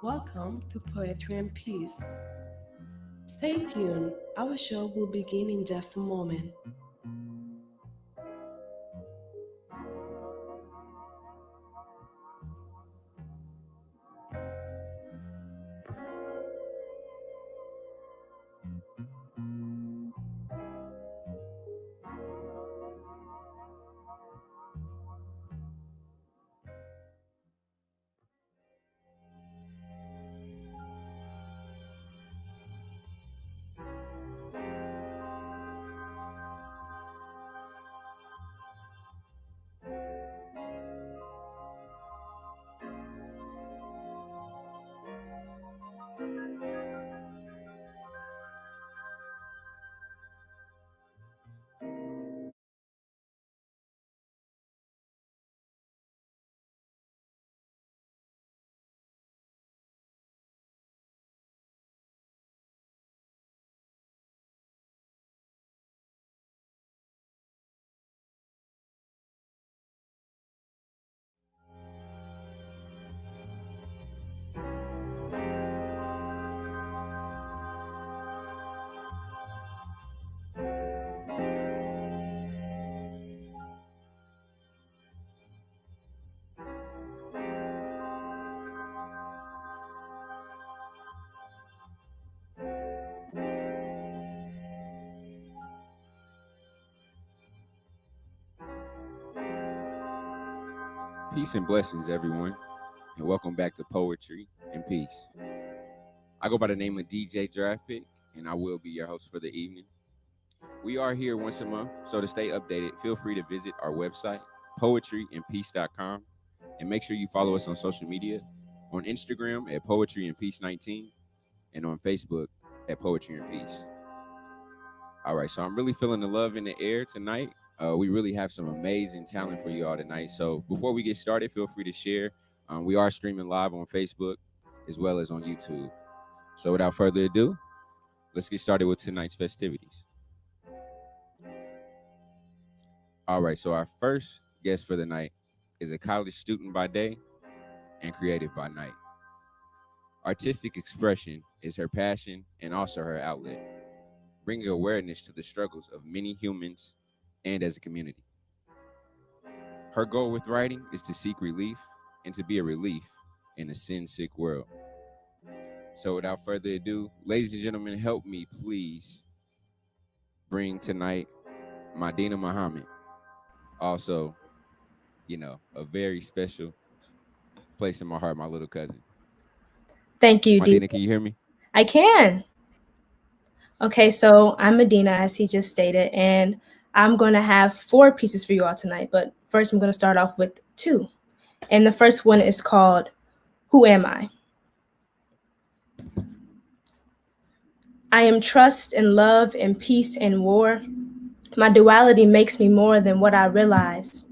Welcome to Poetry and Peace. Stay tuned, our show will begin in just a moment. Peace and blessings, everyone, and welcome back to Poetry and Peace. I go by the name of DJ Draft Pick, and I will be your host for the evening. We are here once a month, so to stay updated, feel free to visit our website, poetryandpeace.com, and make sure you follow us on social media, on Instagram at poetryandpeace19, and on Facebook at Poetry and Peace. All right, so I'm really feeling the love in the air tonight. We really have some amazing talent for you all tonight. So before we get started, feel free to share. We are streaming live on Facebook as well as on YouTube. So without further ado, let's get started with tonight's festivities. All right, so our first guest for the night is a college student by day and creative by night. Artistic expression is her passion and also her outlet, bringing awareness to the struggles of many humans and as a community. Her goal with writing is to seek relief and to be a relief in a sin-sick world. So without further ado, ladies and gentlemen, help me please bring tonight MADINAH Muhammad. Also, a very special place in my heart, my little cousin. Thank you, MADINAH, can you hear me? I can. Okay, so I'm MADINAH, as he just stated, and I'm going to have 4 pieces for you all tonight. But first, I'm going to start off with 2. And the first one is called, Who Am I? I am trust and love and peace and war. My duality makes me more than what I realize.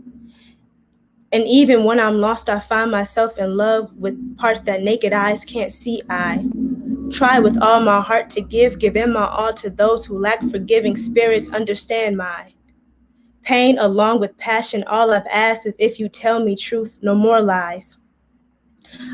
And even when I'm lost, I find myself in love with parts that naked eyes can't see. I try with all my heart to give in my all to those who lack forgiving spirits. Understand my Pain along with passion, all I've asked is if you tell me truth, no more lies.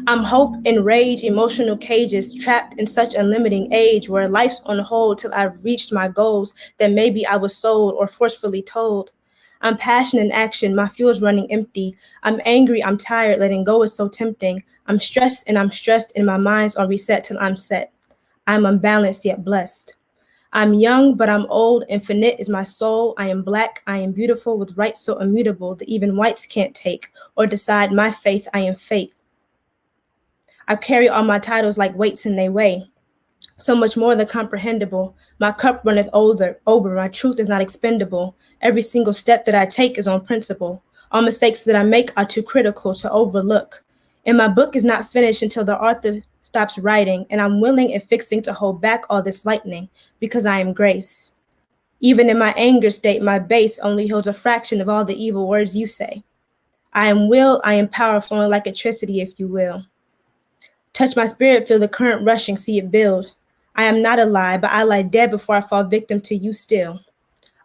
I'm hope and rage, emotional cages, trapped in such a limiting age where life's on hold till I've reached my goals that maybe I was sold or forcefully told. I'm passion in action, my fuel's running empty. I'm angry, I'm tired, letting go is so tempting. I'm stressed and my mind's on reset till I'm set. I'm unbalanced yet blessed. I'm young, but I'm old. Infinite is my soul. I am black. I am beautiful with rights so immutable that even whites can't take or decide my faith. I am fate. I carry all my titles like weights and they weigh. So much more than comprehensible. My cup runneth over. My truth is not expendable. Every single step that I take is on principle. All mistakes that I make are too critical to overlook. And my book is not finished until the author stops writing, and I'm willing and fixing to hold back all this lightning because I am grace. Even in my anger state, my base only holds a fraction of all the evil words you say. I am will, I am power flowing like electricity, if you will. Touch my spirit, feel the current rushing, see it build. I am not a lie, but I lie dead before I fall victim to you still.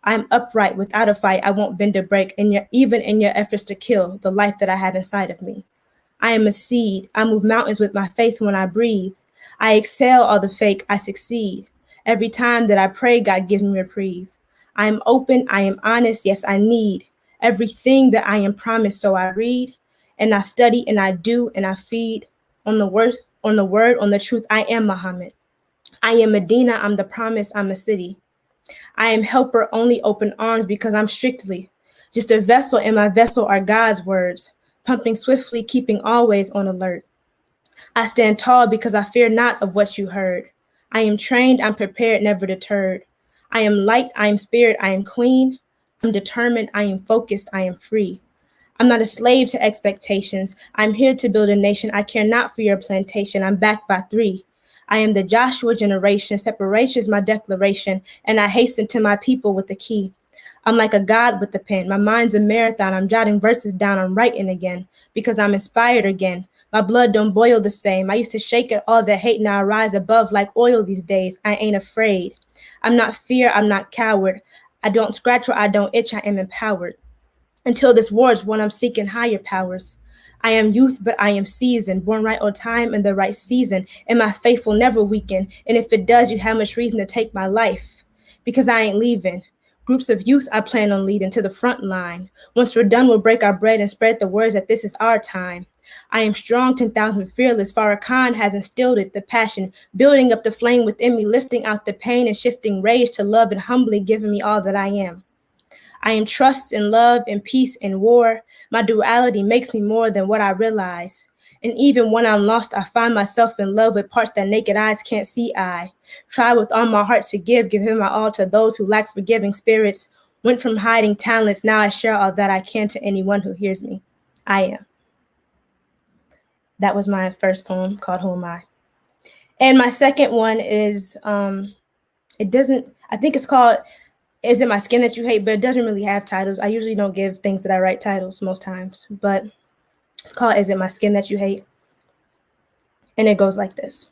I am upright, without a fight, I won't bend or break, even in your efforts to kill the life that I have inside of me. I am a seed, I move mountains with my faith when I breathe. I exhale all the fake, I succeed. Every time that I pray, God gives me reprieve. I am open, I am honest, yes, I need everything that I am promised, so I read, and I study, and I do, and I feed on the word, on the truth. I am Muhammad. I am MADINAH, I'm the promise, I'm a city. I am helper, only open arms because I'm strictly just a vessel, and my vessel are God's words, pumping swiftly, keeping always on alert. I stand tall because I fear not of what you heard. I am trained, I'm prepared, never deterred. I am light, I am spirit, I am clean. I'm determined, I am focused, I am free. I'm not a slave to expectations. I'm here to build a nation. I care not for your plantation. I'm backed by 3. I am the Joshua generation. Separation is my declaration, and I hasten to my people with the key. I'm like a god with the pen. My mind's a marathon. I'm jotting verses down. I'm writing again because I'm inspired again. My blood don't boil the same. I used to shake at all the hate. Now I rise above like oil these days. I ain't afraid. I'm not fear. I'm not coward. I don't scratch or I don't itch. I am empowered. Until this war is won, I'm seeking higher powers. I am youth, but I am seasoned, born right on time in the right season, and my faith will never weaken. And if it does, you have much reason to take my life, because I ain't leaving. Groups of youth I plan on leading to the front line. Once we're done, we'll break our bread and spread the words that this is our time. I am strong, 10,000 fearless. Farrakhan has instilled it, the passion, building up the flame within me, lifting out the pain and shifting rage to love and humbly giving me all that I am. I am trust and love and peace and war. My duality makes me more than what I realize. And even when I'm lost, I find myself in love with parts that naked eyes can't see. I try with all my heart to give him my all to those who lack forgiving spirits. Went from hiding talents, now I share all that I can to anyone who hears me. I am. That was my first poem called Who Am I? And my second one is, I think it's called Is It My Skin That You Hate? But it doesn't really have titles. I usually don't give things that I write titles most times, but it's called Is It My Skin That You Hate? And it goes like this.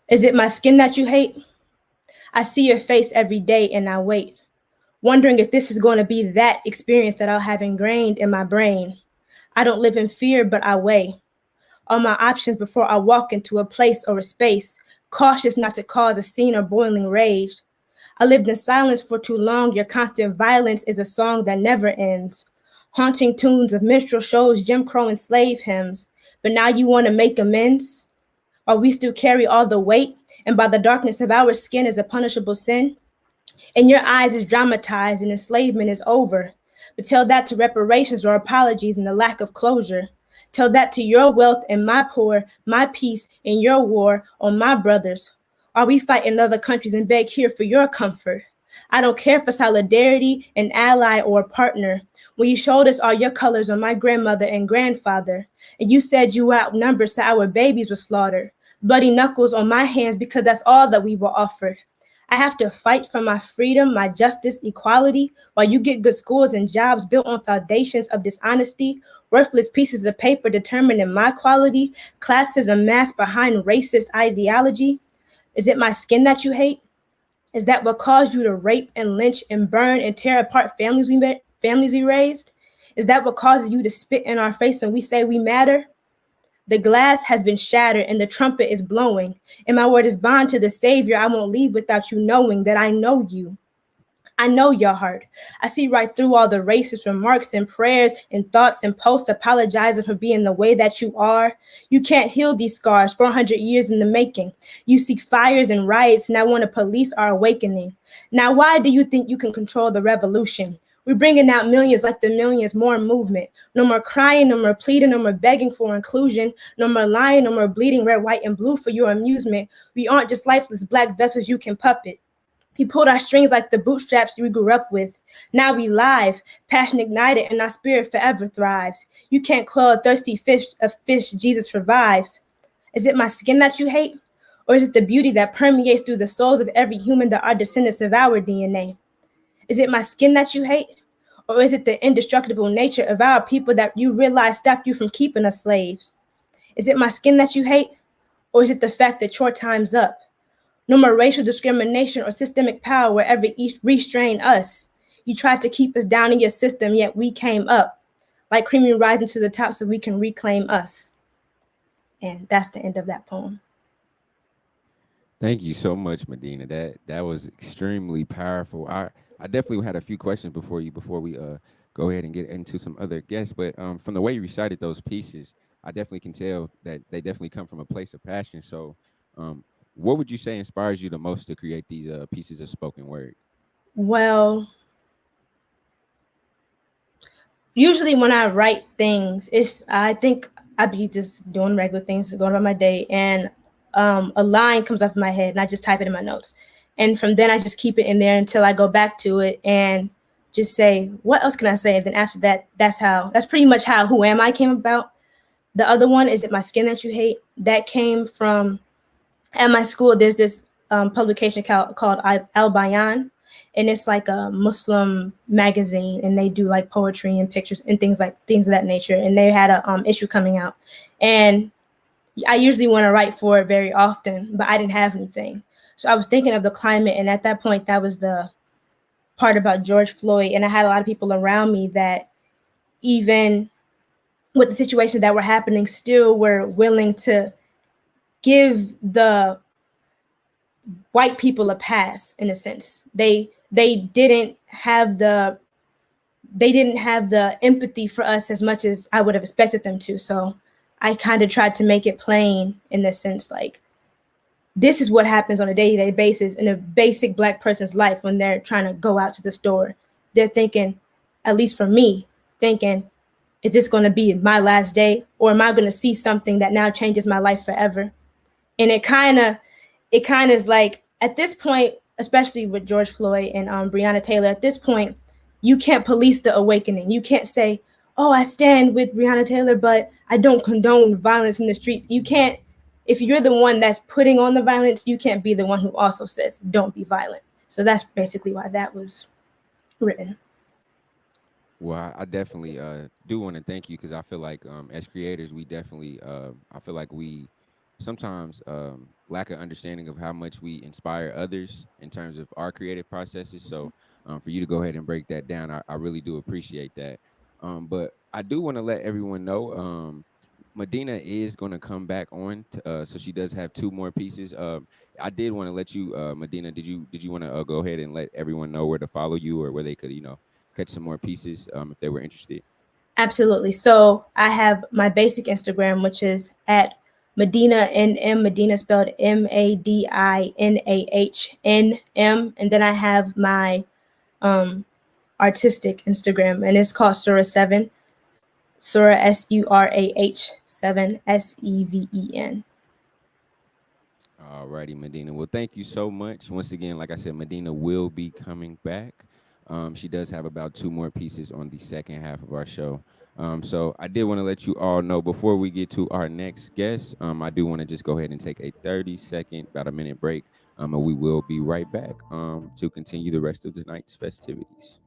Is it my skin that you hate? I see your face every day and I wait, wondering if this is going to be that experience that I'll have ingrained in my brain. I don't live in fear, but I weigh all my options before I walk into a place or a space, cautious not to cause a scene or boiling rage. I lived in silence for too long. Your constant violence is a song that never ends. Haunting tunes of minstrel shows, Jim Crow and slave hymns. But now you want to make amends? While we still carry all the weight, and by the darkness of our skin is a punishable sin? In your eyes is dramatized and enslavement is over. But tell that to reparations or apologies and the lack of closure. Tell that to your wealth and my poor, my peace and your war on my brothers. Are we fight in other countries and beg here for your comfort? I don't care for solidarity, an ally or a partner. When you showed us all your colors on my grandmother and grandfather, and you said you were outnumbered so our babies were slaughtered. Bloody knuckles on my hands because that's all that we were offered. I have to fight for my freedom, my justice, equality, while you get good schools and jobs built on foundations of dishonesty, worthless pieces of paper determining my quality, classism masked behind racist ideology. Is it my skin that you hate? Is that what caused you to rape and lynch and burn and tear apart families we raised? Is that what causes you to spit in our face when we say we matter? The glass has been shattered and the trumpet is blowing. And my word is bond to the Savior. I won't leave without you knowing that I know you. I know your heart. I see right through all the racist remarks and prayers and thoughts and posts apologizing for being the way that you are. You can't heal these scars 400 years in the making. You seek fires and riots, now when the police are awakening. Now, why do you think you can control the revolution? We're bringing out millions like the millions more movement. No more crying, no more pleading, no more begging for inclusion. No more lying, no more bleeding red, white, and blue for your amusement. We aren't just lifeless black vessels you can puppet. He pulled our strings like the bootstraps we grew up with. Now we live, passion ignited, and our spirit forever thrives. You can't quell a thirsty fish, a fish Jesus revives. Is it my skin that you hate? Or is it the beauty that permeates through the souls of every human that are descendants of our DNA? Is it my skin that you hate? Or is it the indestructible nature of our people that you realize stopped you from keeping us slaves? Is it my skin that you hate? Or is it the fact that your time's up? No more racial discrimination or systemic power wherever restrain us. You tried to keep us down in your system, yet we came up, like cream rising to the top so we can reclaim us. And that's the end of that poem. Thank you so much, Medina. That was extremely powerful. I definitely had a few questions before we go ahead and get into some other guests. But from the way you recited those pieces, I definitely can tell that they definitely come from a place of passion. So, um, what would you say inspires you the most to create these pieces of spoken word? Well, usually when I write things, I think I be just doing regular things, going about my day, and a line comes off my head, and I just type it in my notes, and from then I just keep it in there until I go back to it and just say, what else can I say? And then after that, that's pretty much how Who Am I came about. The other one, Is It My Skin That You Hate? That came from, at my school, there's this publication called Al Bayan, and it's like a Muslim magazine, and they do like poetry and pictures and things of that nature. And they had a issue coming out, and I usually want to write for it very often, but I didn't have anything. So I was thinking of the climate, and at that point, that was the part about George Floyd, and I had a lot of people around me that, even with the situations that were happening, still were willing to give the white people a pass in a sense. They didn't have the empathy for us as much as I would have expected them to. So I kind of tried to make it plain in the sense, like, this is what happens on a day-to-day basis in a basic black person's life when they're trying to go out to the store. They're thinking, at least for me, thinking, is this going to be my last day, or am I going to see something that now changes my life forever? And it kind of is like, at this point, especially with George Floyd and Breonna Taylor, at this point, you can't police the awakening. You can't say, oh, I stand with Breonna Taylor, but I don't condone violence in the streets. You can't, if you're the one that's putting on the violence, you can't be the one who also says, don't be violent. So that's basically why that was written. Well, I definitely do want to thank you because I feel like as creators, we definitely I feel like we sometimes lack an understanding of how much we inspire others in terms of our creative processes. So for you to go ahead and break that down, I really do appreciate that. But I do want to let everyone know Medina is going to come back on, so she does have two more pieces. I did want to let you, Medina. Did you want to go ahead and let everyone know where to follow you or where they could catch some more pieces if they were interested? Absolutely. So I have my basic Instagram, which is at Medina NM, Medina spelled MADINAHNM. And then I have my um, artistic Instagram, and it's called Surah7, Surah SURAH7 SEVEN. Alrighty, Medina. Well, thank you so much. Once again, like I said, Medina will be coming back. She does have about two more pieces on the second half of our show. So I did want to let you all know before we get to our next guest, I do want to just go ahead and take a 30-second, about a minute break, and we will be right back to continue the rest of the night's festivities.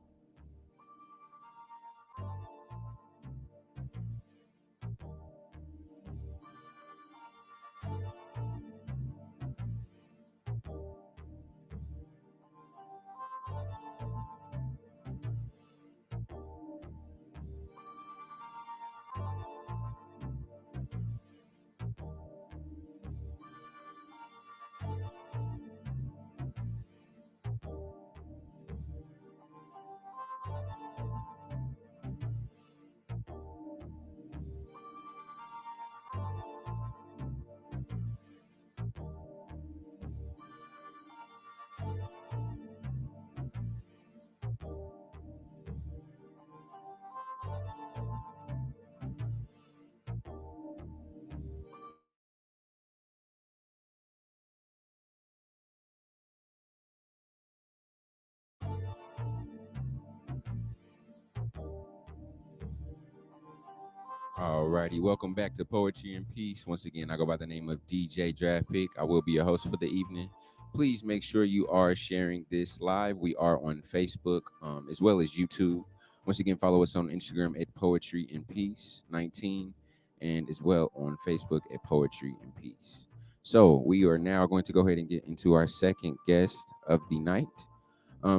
Alrighty, welcome back to Poetry and Peace. Once again, I go by the name of DJ Draft Pick. I will be your host for the evening. Please make sure you are sharing this live. We are on Facebook as well as YouTube. Once again, follow us on Instagram at Poetry and Peace 19 and as well on Facebook at Poetry and Peace. So we are now going to go ahead and get into our second guest of the night.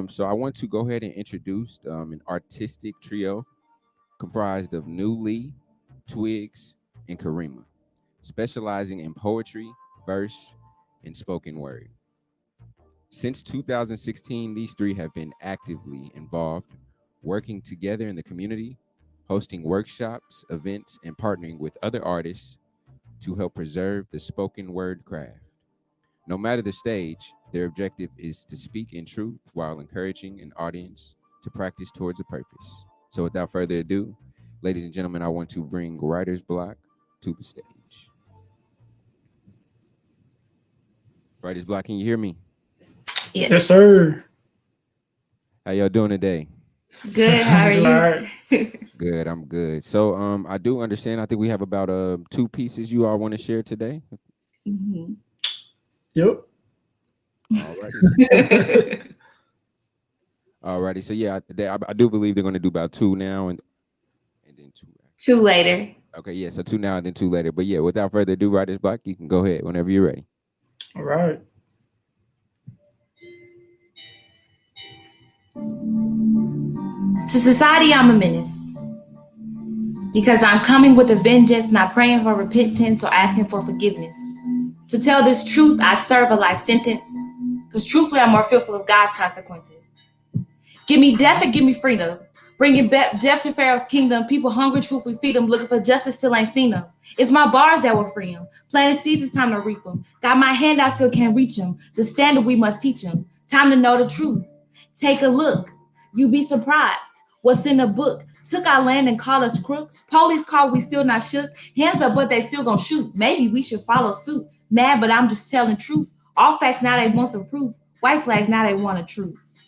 So I want to go ahead and introduce an artistic trio comprised of New Lee, Twigs, and Karima, specializing in poetry, verse, and spoken word. Since 2016, these three have been actively involved, working together in the community, hosting workshops, events, and partnering with other artists to help preserve the spoken word craft. No matter the stage, their objective is to speak in truth while encouraging an audience to practice towards a purpose. So without further ado, ladies and gentlemen, I want to bring Writer's Block to the stage. Writer's Block, can you hear me? Yes, sir. How y'all doing today? Good. How are you? Good, I'm good. So I do understand. I think we have about 2 pieces you all want to share today. Mm-hmm. Yep. Alrighty. Alrighty. So yeah, I do believe they're going to do about 2 now and then 2. 2 later. Okay, yeah. So 2 now and then 2 later. But yeah, without further ado, Writer's Block, you can go ahead whenever you're ready. All right. To society, I'm a menace. Because I'm coming with a vengeance, not praying for repentance or asking for forgiveness. To tell this truth, I serve a life sentence. Because truthfully, I'm more fearful of God's consequences. Give me death or give me freedom. Bringing death to Pharaoh's kingdom. People hungry, truth, we feed them. Looking for justice, still ain't seen them. It's my bars that will free them. Planting seeds, it's time to reap them. Got my hand out, still can't reach them. The standard, we must teach them. Time to know the truth. Take a look. You be surprised. What's in the book? Took our land and called us crooks. Police called, we still not shook. Hands up, but they still gonna shoot. Maybe we should follow suit. Mad, but I'm just telling truth. All facts, now they want the proof. White flags, now they want a truce.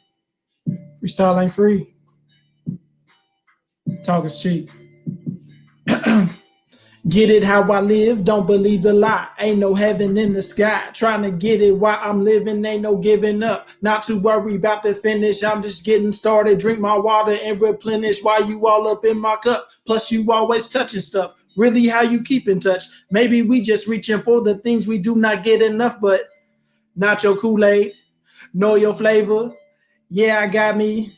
Freestyle ain't free. Talk is cheap. Get it how I live, don't believe the lie. Ain't no heaven in the sky. Trying to get it while I'm living, ain't no giving up. Not to worry about the finish, I'm just getting started. Drink my water and replenish while you all up in my cup. Plus you always touching stuff. Really how you keep in touch. Maybe we just reaching for the things we do not get enough, but not your Kool-Aid. Know your flavor. Yeah, I got me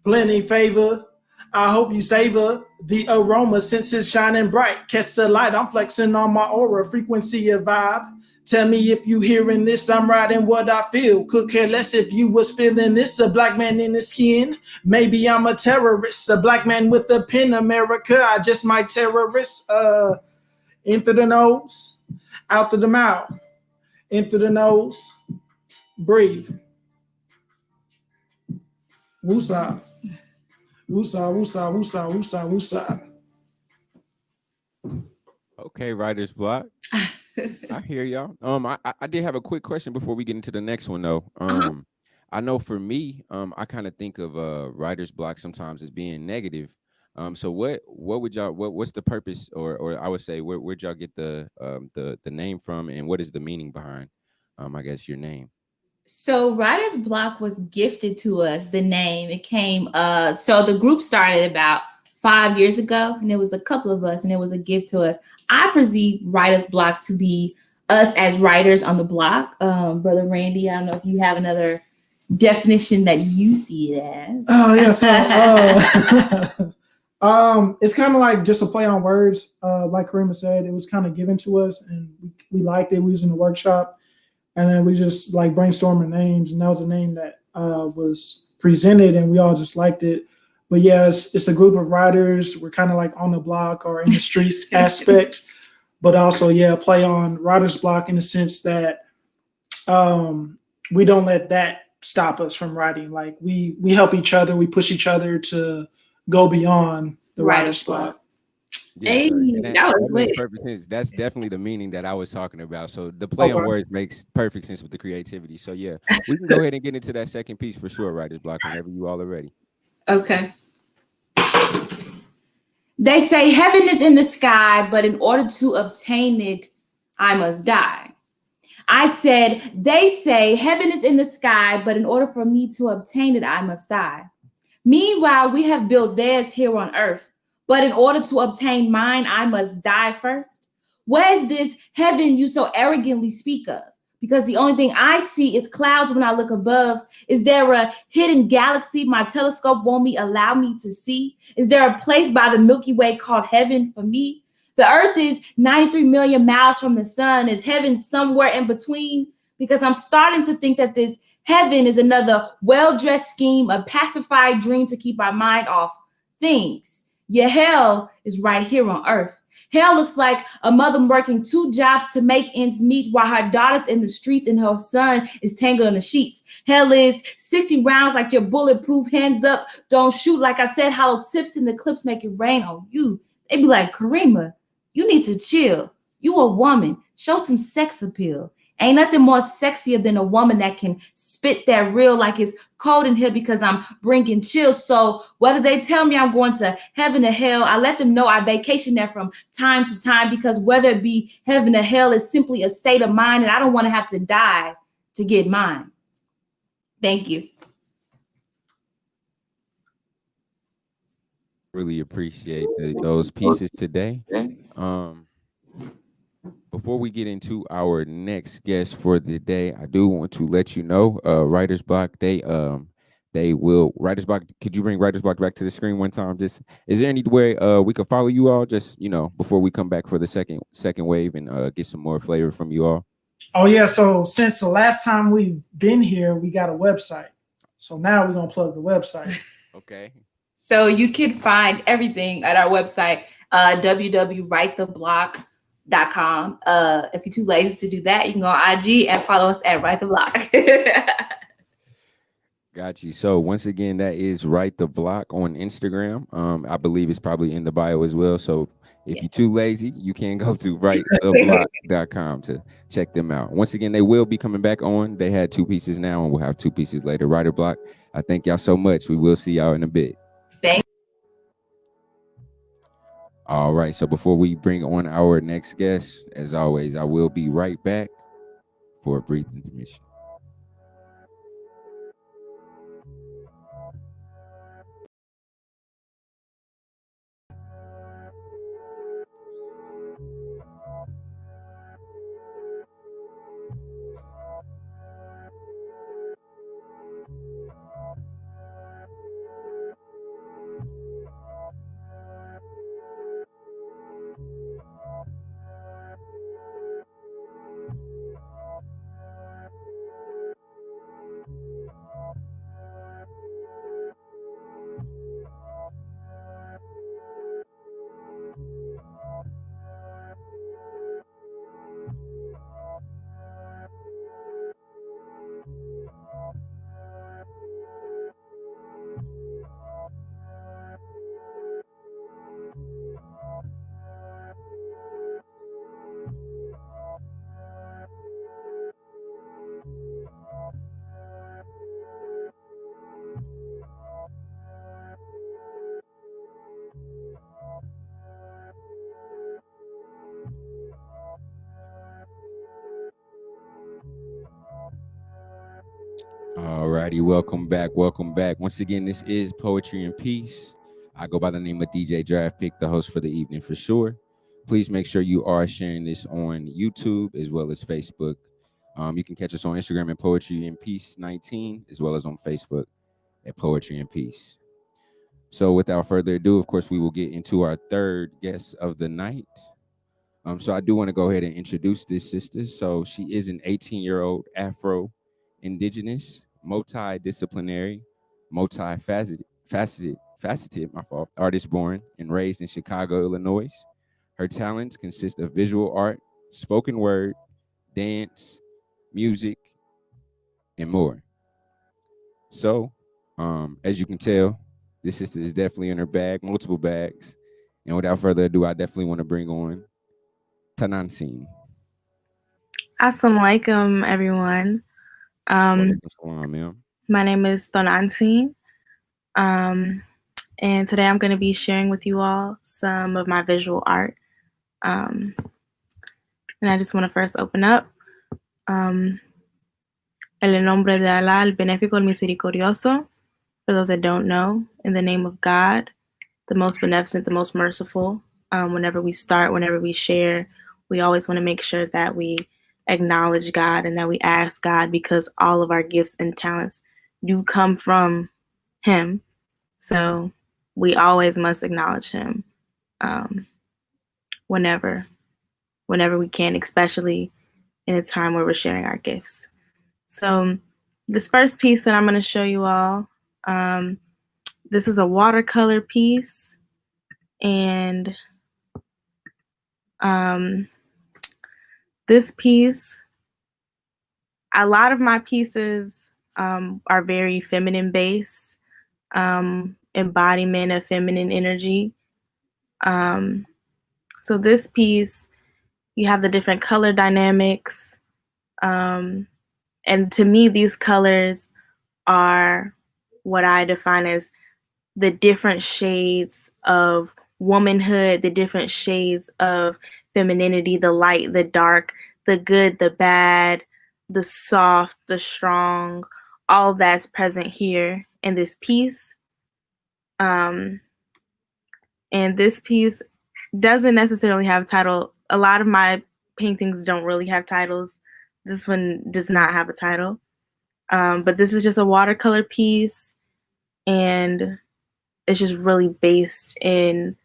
plenty favor. I hope you savor the aroma since it's shining bright. Catch the light, I'm flexing on my aura, frequency of vibe. Tell me if you hearing this, I'm writing what I feel. Could care less if you was feeling this, a black man in his skin. Maybe I'm a terrorist, a black man with a pen. America, I just might terrorist. In through the nose, out through the mouth, in through the nose, breathe. Woosah. Woosah, woosah, woosah, woosah, woosah. Okay, Writer's Block. I hear y'all. I did have a quick question before we get into the next one though. I know for me, I kind of think of Writer's Block sometimes as being negative. So what would y'all what's the purpose or I would say where'd y'all get the name from and what is the meaning behind I guess your name? So Writer's Block was gifted to us, the name. It came, so the group started about 5 years ago, and it was a couple of us, and it was a gift to us. I perceive Writer's Block to be us as writers on the block. Brother Randy, I don't know if you have another definition that you see it as. Oh, yeah. So, it's kind of like just a play on words. Like Karima said, it was kind of given to us, and we liked it. We was in the workshop. And then we just like brainstorming names, and that was a name that was presented, and we all just liked it. But yeah, it's a group of writers. We're kind of like on the block or in the streets aspect, but also play on writer's block in the sense that we don't let that stop us from writing. Like we help each other, we push each other to go beyond the writer's block. Yes, Hey, that makes perfect sense. That's definitely the meaning that I was talking about. So the play on words makes perfect sense with the creativity. So yeah, we can go ahead and get into that second piece for sure, Writer's Block, whenever you all are ready. Okay. They say heaven is in the sky, but in order to obtain it, I must die. I said, they say heaven is in the sky, but in order for me to obtain it, I must die. Meanwhile, we have built theirs here on earth, but in order to obtain mine, I must die first. Where is this heaven you so arrogantly speak of? Because the only thing I see is clouds when I look above. Is there a hidden galaxy my telescope won't allow me to see? Is there a place by the Milky Way called heaven for me? The earth is 93 million miles from the sun. Is heaven somewhere in between? Because I'm starting to think that this heaven is another well-dressed scheme, a pacified dream to keep our mind off things. Your hell is right here on earth. Hell looks like a mother working 2 jobs to make ends meet while her daughter's in the streets and her son is tangled in the sheets. Hell is 60 rounds like your bulletproof, hands up, don't shoot. Like I said, hollow tips in the clips make it rain on you. They be like, Karima, you need to chill. You a woman. Show some sex appeal. Ain't nothing more sexier than a woman that can spit that real like it's cold in here because I'm bringing chills. So whether they tell me I'm going to heaven or hell, I let them know I vacation there from time to time, because whether it be heaven or hell is simply a state of mind, and I don't want to have to die to get mine. Thank you. Really appreciate those pieces today. Before we get into our next guest for the day, I do want to let you know, Writer's Block, they will Writer's Block. Could you bring Writer's Block back to the screen one time? Just, is there any way we could follow you all? Just, before we come back for the second wave and get some more flavor from you all. Oh yeah, so since the last time we've been here, we got a website. So now we're gonna plug the website. Okay. So you can find everything at our website, www.writetheblock.com. If you're too lazy to do that, you can go on IG and follow us at Write the Block. Got you. So once again, that is Write the Block on Instagram. I believe it's probably in the bio as well. So if you're too lazy, you can go to writetheblock.com to check them out. Once again, they will be coming back on. They had 2 pieces now, and we'll have 2 pieces later. Writer Block, I thank y'all so much. We will see y'all in a bit. Thank. All right. So before we bring on our next guest, as always, I will be right back for a brief intermission. All righty, welcome back. Once again, this is Poetry and Peace. I go by the name of DJ Draft Pick, the host for the evening for sure. Please make sure you are sharing this on YouTube as well as Facebook. You can catch us on Instagram at Poetry and Peace 19, as well as on Facebook at Poetry and Peace. So without further ado, of course, we will get into our third guest of the night. So I do want to go ahead and introduce this sister. So she is an 18-year-old Afro-Indigenous, multidisciplinary, multifaceted, artist born and raised in Chicago, Illinois. Her talents consist of visual art, spoken word, dance, music, and more. So, as you can tell, this sister is definitely in her bag, multiple bags. And without further ado, I definitely want to bring on TONANTZIN. Assalamualaikum, everyone. My name is TONANTZIN, And today I'm going to be sharing with you all some of my visual art. And I just want to first open up. En el nombre de Allah, el benéfico, el misericordioso. For those that don't know, in the name of God, the most beneficent, the most merciful. Whenever we start, whenever we share, we always want to make sure that we acknowledge God and that we ask God, because all of our gifts and talents do come from Him. So we always must acknowledge Him whenever we can, especially in a time where we're sharing our gifts. So this first piece that I'm going to show you all, this is a watercolor piece, and this piece, a lot of my pieces are very feminine based, embodiment of feminine energy. So this piece, you have the different color dynamics. And to me, these colors are what I define as the different shades of womanhood, the different shades of femininity, the light, the dark, the good, the bad, the soft, the strong, all that's present here in this piece. And this piece doesn't necessarily have a title. A lot of my paintings don't really have titles. This one does not have a title. But this is just a watercolor piece, and it's just really based in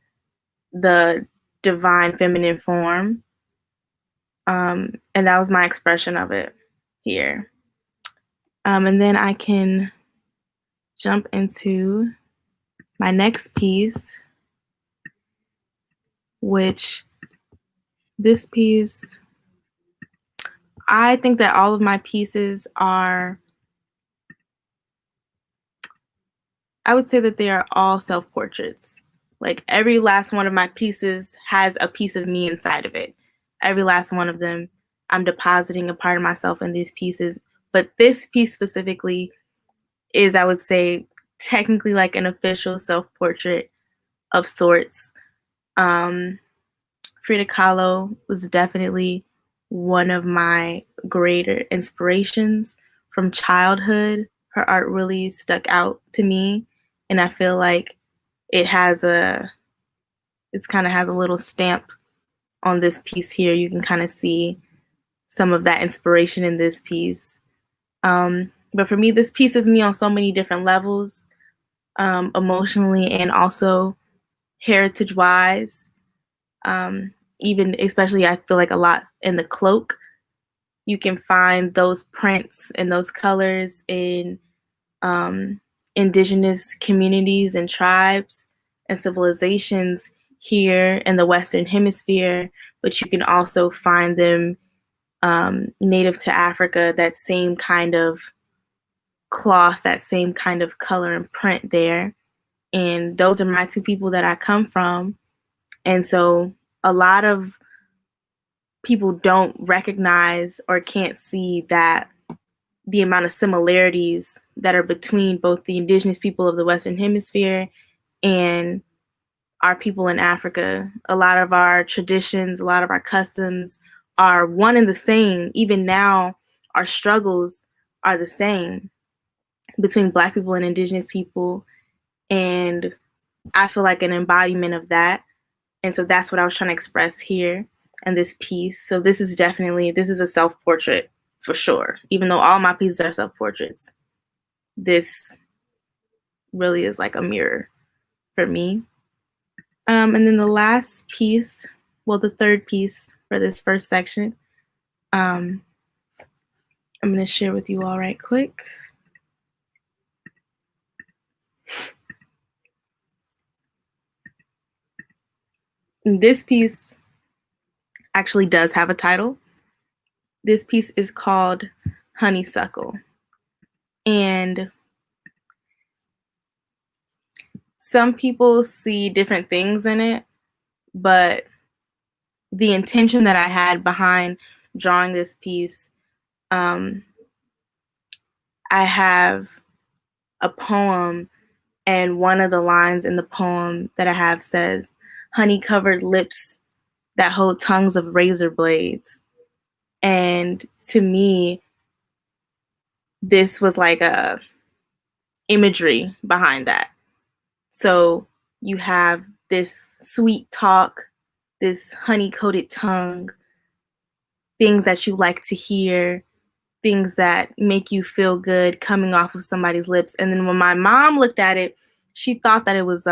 the divine feminine form. And that was my expression of it here. And then I can jump into my next piece, which this piece, I think that all of my pieces are, I would say that they are all self-portraits. Like every last one of my pieces has a piece of me inside of it. Every last one of them, I'm depositing a part of myself in these pieces. But this piece specifically is, I would say, technically like an official self-portrait of sorts. Frida Kahlo was definitely one of my greater inspirations from childhood. Her art really stuck out to me, and I feel like it kind of has a little stamp on this piece here. You can kind of see some of that inspiration in this piece. But for me, this piece is me on so many different levels, emotionally and also heritage-wise. Even especially, I feel like a lot in the cloak, you can find those prints and those colors in indigenous communities and tribes and civilizations here in the Western Hemisphere, but you can also find them native to Africa, that same kind of cloth, that same kind of color and print there. And those are my two people that I come from. And so a lot of people don't recognize or can't see that the amount of similarities that are between both the indigenous people of the Western Hemisphere and our people in Africa. A lot of our traditions, a lot of our customs are one and the same. Even now, our struggles are the same between Black people and indigenous people. And I feel like an embodiment of that. And so that's what I was trying to express here in this piece. So this is a self-portrait for sure. Even though all my pieces are self-portraits, this really is like a mirror for me. And then the last piece, well, the third piece for this first section, I'm going to share with you all right quick. This piece actually does have a title. This piece is called Honeysuckle. And some people see different things in it, but the intention that I had behind drawing this piece, I have a poem And one of the lines in the poem that I have says, honey-covered lips that hold tongues of razor blades. And to me, this was like a imagery behind that. So you have this sweet talk, this honey-coated tongue, things that you like to hear, things that make you feel good coming off of somebody's lips. And then when my mom looked at it, she thought that it was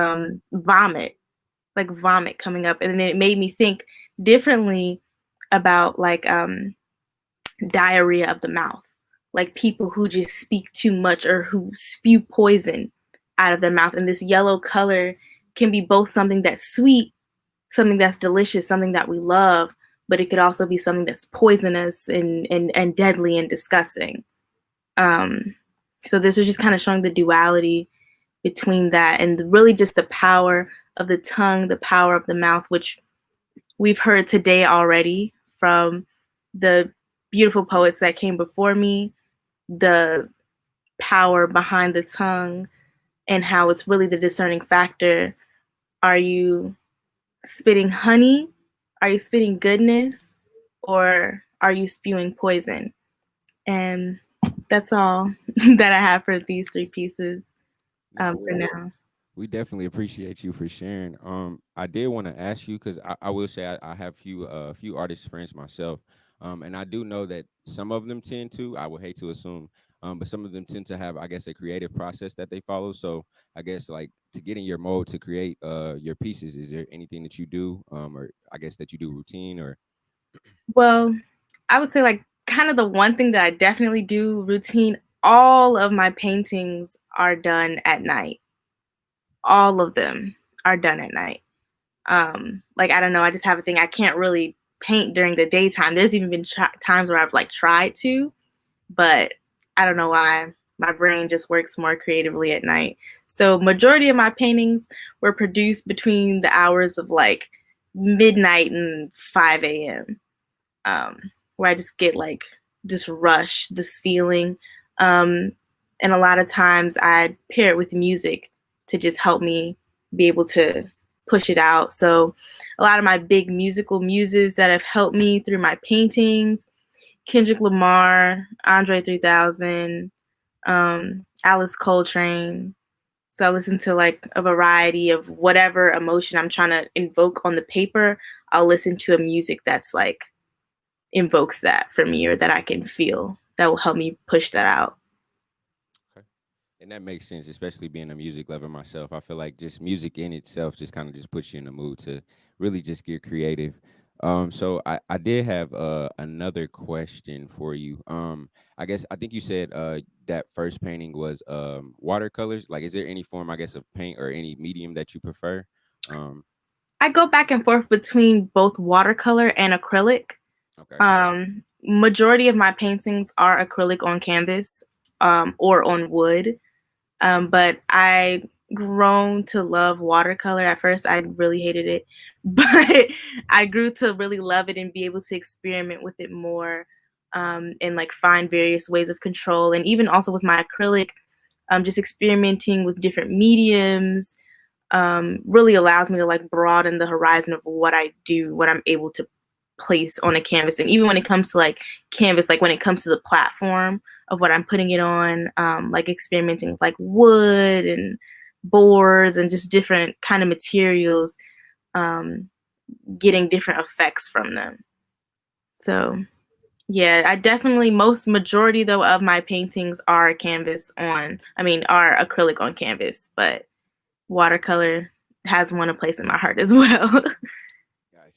vomit, like vomit coming up. And then it made me think differently about like diarrhea of the mouth, like people who just speak too much or who spew poison out of their mouth. And this yellow color can be both something that's sweet, something that's delicious, something that we love, but it could also be something that's poisonous and deadly and disgusting. So this is just kind of showing the duality between that and really just the power of the tongue, the power of the mouth, which we've heard today already from the beautiful poets that came before me, the power behind the tongue and how it's really the discerning factor. Are you spitting honey? Are you spitting goodness? Or are you spewing poison? And that's all that I have for these three pieces for now. We definitely appreciate you for sharing. I did want to ask you because I will say I have few artist friends myself, and I do know that some of them tend to. I would hate to assume, but some of them tend to have, I guess, a creative process that they follow. So I guess like to get in your mode to create your pieces, is there anything that you do, or I guess that you do routine or? Well, I would say like kind of the one thing that I definitely do routine. All of my paintings are done at night. All of them are done at night. Like, I don't know, I just have a thing. I can't really paint during the daytime. There's even been times where I've like tried to, but I don't know why. My brain just works more creatively at night. So majority of my paintings were produced between the hours of like midnight and 5 a.m. Where I just get like this rush, this feeling. And a lot of times I pair it with music to just help me be able to push it out. So a lot of my big musical muses that have helped me through my paintings, Kendrick Lamar, Andre 3000, Alice Coltrane. So I listen to like a variety of whatever emotion I'm trying to invoke on the paper. I'll listen to a music that's like invokes that for me or that I can feel that will help me push that out. And that makes sense, especially being a music lover myself. I feel like just music in itself just kind of just puts you in the mood to really just get creative. So I did have another question for you. I guess I think you said that first painting was watercolors. Like, is there any form, I guess, of paint or any medium that you prefer? I go back and forth between both watercolor and acrylic. Okay. Majority of my paintings are acrylic on canvas or on wood. But I grown to love watercolor. At first, I really hated it, but I grew to really love it and be able to experiment with it more and like find various ways of control. And even also with my acrylic, just experimenting with different mediums really allows me to like broaden the horizon of what I do, what I'm able to place on a canvas. And even when it comes to like canvas, like when it comes to the platform of what I'm putting it on, like experimenting with like wood and boards and just different kind of materials, getting different effects from them. So yeah, I definitely, majority though of my paintings are are acrylic on canvas, but watercolor has won a place in my heart as well. Got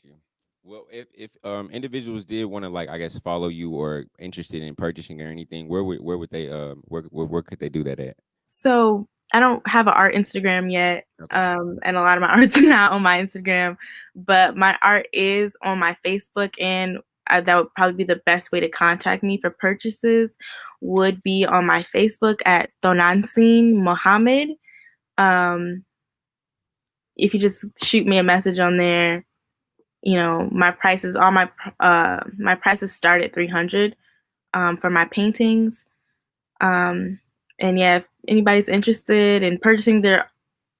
you. Well, if individuals did want to, like, I guess, follow you or interested in purchasing or anything, where would they where could they do that at? So I don't have an art Instagram yet, Okay. and a lot of my art's not on my Instagram, but my art is on my Facebook, and that would probably be the best way to contact me for purchases. Would be on my Facebook at TONANTZIN Mohammed. If you just shoot me a message on there, my prices, my prices start at $300 for my paintings. And yeah, if anybody's interested in purchasing their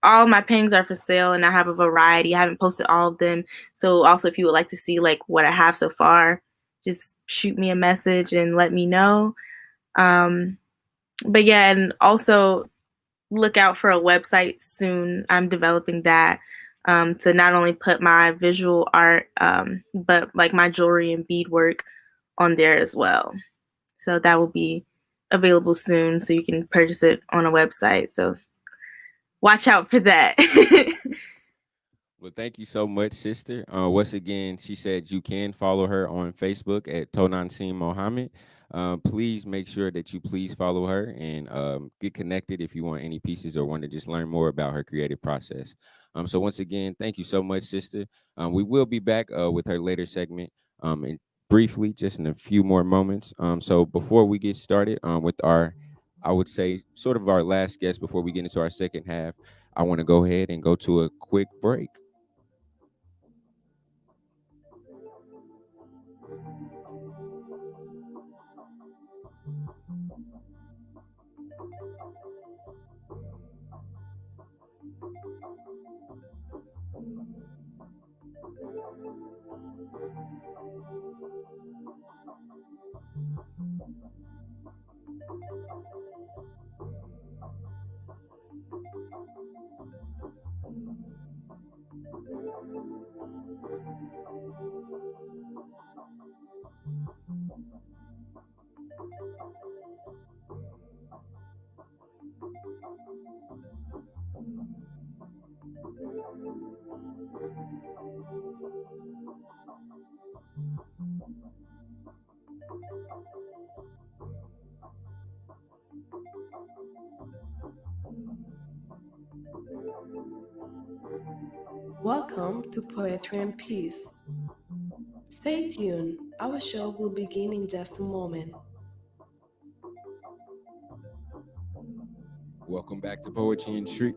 all my paintings are for sale, and I have a variety. I haven't posted all of them. So also, if you would like to see like what I have so far, just shoot me a message and let me know. But yeah, and also look out for a website soon. I'm developing that to not only put my visual art, but like my jewelry and beadwork on there as well. So that will be available soon, so you can purchase it on a website. So watch out for that. Well, thank you so much, sister. Once again, she said you can follow her on Facebook at TONANTZIN Mohammed. Please make sure that you please follow her and get connected if you want any pieces or want to just learn more about her creative process. So once again, thank you so much, sister. We will be back with her later segment and briefly, just in a few more moments. So before we get started with our, I would say, sort of our last guest before we get into our second half, I want to go ahead and go to a quick break. Welcome to Poetry and Peace. Stay tuned, our show will begin in just a moment. Welcome back to Poetry and Treat.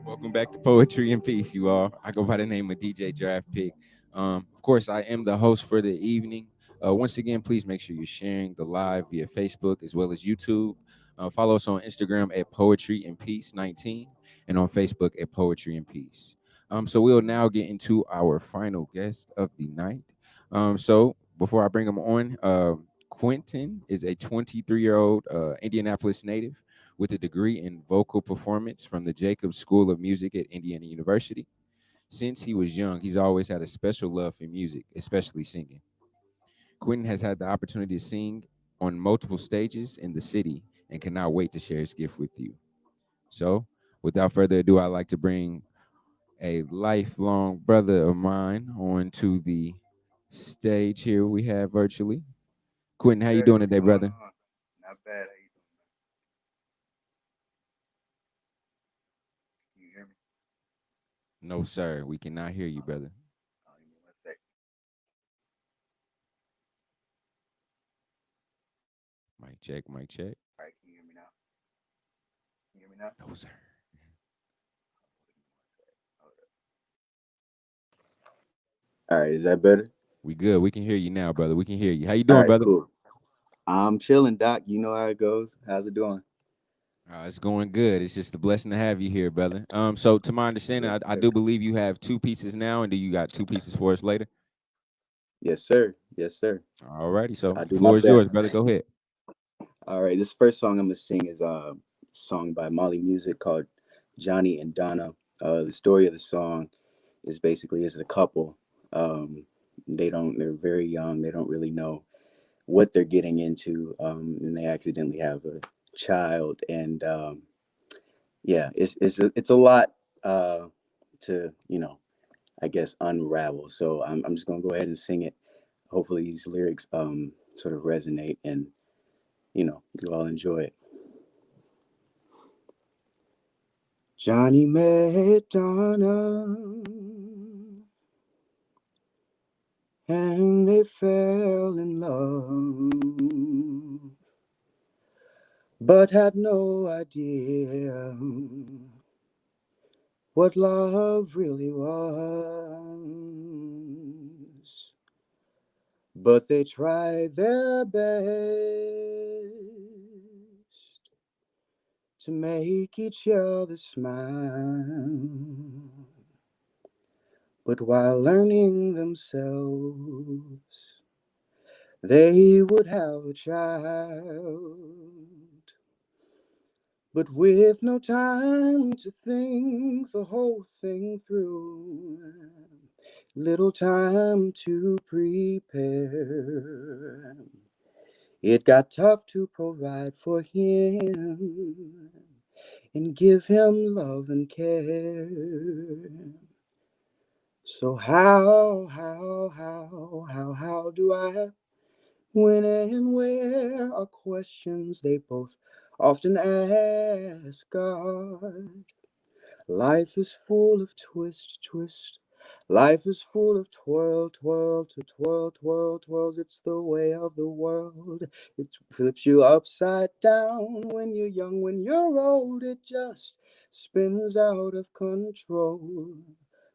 Welcome back to Poetry and Peace, you all. I go by the name of DJ Draft Pick. Of course, I am the host for the evening. Once again, please make sure you're sharing the live via Facebook as well as YouTube. Follow us on Instagram at Poetry and Peace 19 and on Facebook at Poetry and Peace. So we'll now get into our final guest of the night. So before I bring him on, Quentin is a 23-year-old Indianapolis native with a degree in vocal performance from the Jacobs School of Music at Indiana University. Since he was young, he's always had a special love for music, especially singing. Quentin has had the opportunity to sing on multiple stages in the city and cannot wait to share his gift with you. So, without further ado, I'd like to bring a lifelong brother of mine onto the stage here we have virtually. Quentin, how you doing today, brother? Not bad. How you doing, man? Can you hear me? No, sir. We cannot hear you, brother. Give me 1 sec. Mic check, mic check. All right, can you hear me now? Can you hear me now? No, sir. All right, is that better? We good. We can hear you now, brother. We can hear you. How you All doing, right, brother? cool. I'm chilling, Doc. You know how it goes. How's it doing? It's going good. It's just a blessing to have you here, brother. So to my understanding, I do believe you have 2 pieces now, and do you got 2 pieces for us later? Yes, sir. Yes, sir. All righty. So I'll the do my floor is yours, best. brother. Go ahead. All right, this first song I'm gonna sing is a song by Molly Music called Johnny and Donna. The story of the song is basically is a couple. They're very young. They don't really know what they're getting into, and they accidentally have a child. And yeah, it's a lot to I guess unravel. So I'm just gonna go ahead and sing it. Hopefully these lyrics sort of resonate and you all enjoy it. Johnny met Donna and they fell in love, but had no idea what love really was. But they tried their best to make each other smile. But while learning themselves, they would have a child. But with no time to think the whole thing through, little time to prepare, it got tough to provide for him and give him love and care. So how do I, when and where are questions they both often ask God. Life is full of twist. Life is full of twirl, twirls. It's the way of the world. It flips you upside down when you're young, when you're old. It just spins out of control.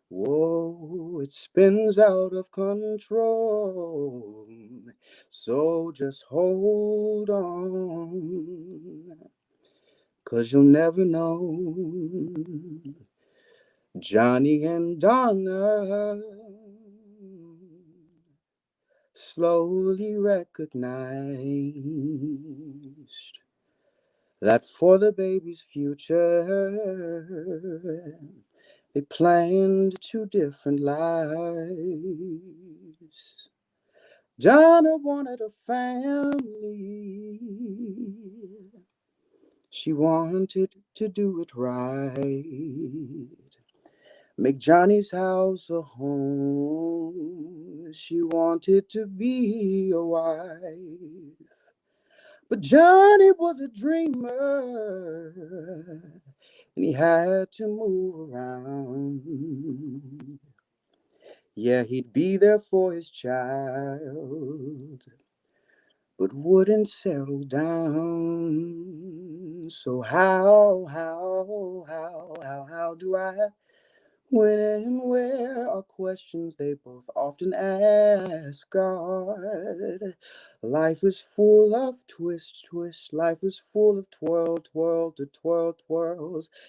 Whoa, it spins out of control. So just hold on, 'cause you'll never know. Johnny and Donna slowly recognized that for the baby's future, they planned two different lives. Donna wanted a family. She wanted to do it right. Make Johnny's house a home. She wanted to be a wife. But Johnny was a dreamer, and he had to move around. Yeah, he'd be there for his child, but wouldn't settle down. So how do I, when and where are questions they both often ask God. Life is full of twist. Life is full of twirls.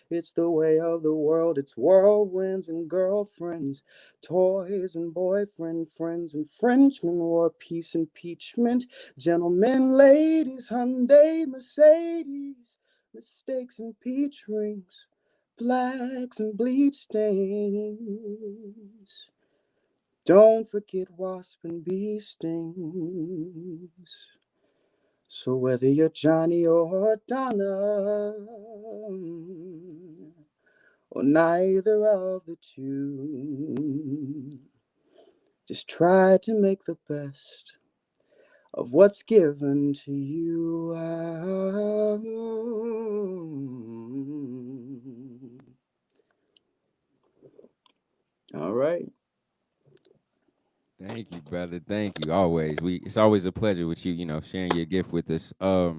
It's the way of the world. It's whirlwinds and girlfriends, toys and boyfriend friends and Frenchmen, war, peace, impeachment, gentlemen, ladies, Hyundai, Mercedes, mistakes and peach rings, blacks and bleed stains. Don't forget wasp and bee stings. So whether you're Johnny or Donna, or neither of the two, just try to make the best of what's given to you. All right. Thank you, brother. Thank you. Always. It's always a pleasure with you, sharing your gift with us. Yes,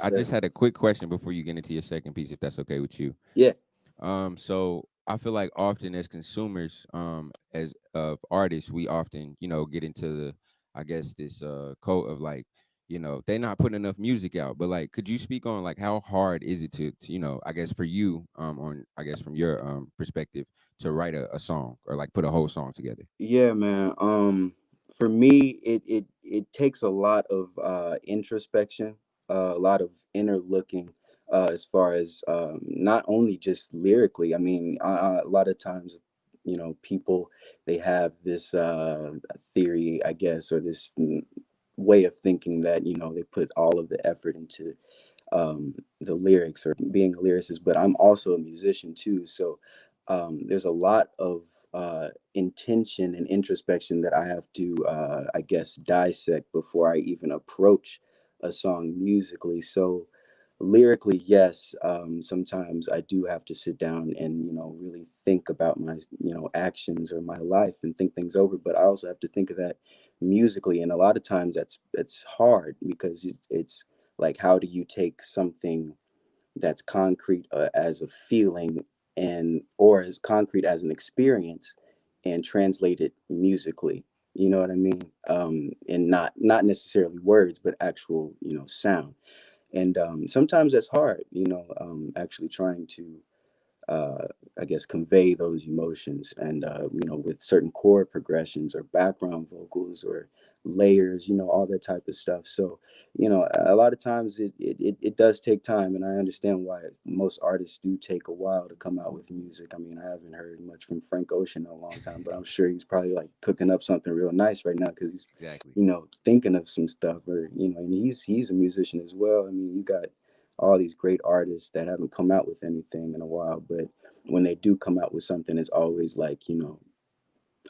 I just sir. had a quick question before you get into your second piece, if that's okay with you. Yeah. So I feel like often as consumers, as of artists, we often, get into I guess this code of like, they're not putting enough music out. But like, could you speak on like how hard is it to I guess for you, on I guess from your perspective, to write a song or like put a whole song together? Yeah, man. For me, it takes a lot of introspection, a lot of inner looking, as far as not only just lyrically. I mean, a lot of times, people, they have this theory, I guess, or this way of thinking that they put all of the effort into the lyrics or being a lyricist, but I'm also a musician too. So there's a lot of intention and introspection that I have to, I guess, dissect before I even approach a song musically. So lyrically, yes, sometimes I do have to sit down and really think about my actions or my life and think things over. But I also have to think of that musically, and a lot of times that's hard because it's like, how do you take something that's concrete as a feeling, and or as concrete as an experience, and translate it musically? You know what I mean? And not necessarily words, but actual sound. And sometimes that's hard, actually trying to uh, I guess, convey those emotions. And, with certain chord progressions or background vocals or layers, all that type of stuff. So, a lot of times it does take time. And I understand why most artists do take a while to come out with music. I mean, I haven't heard much from Frank Ocean in a long time, but I'm sure he's probably like cooking up something real nice right now because he's, Exactly. thinking of some stuff or, and he's a musician as well. I mean, you got all these great artists that haven't come out with anything in a while, but when they do come out with something, it's always like,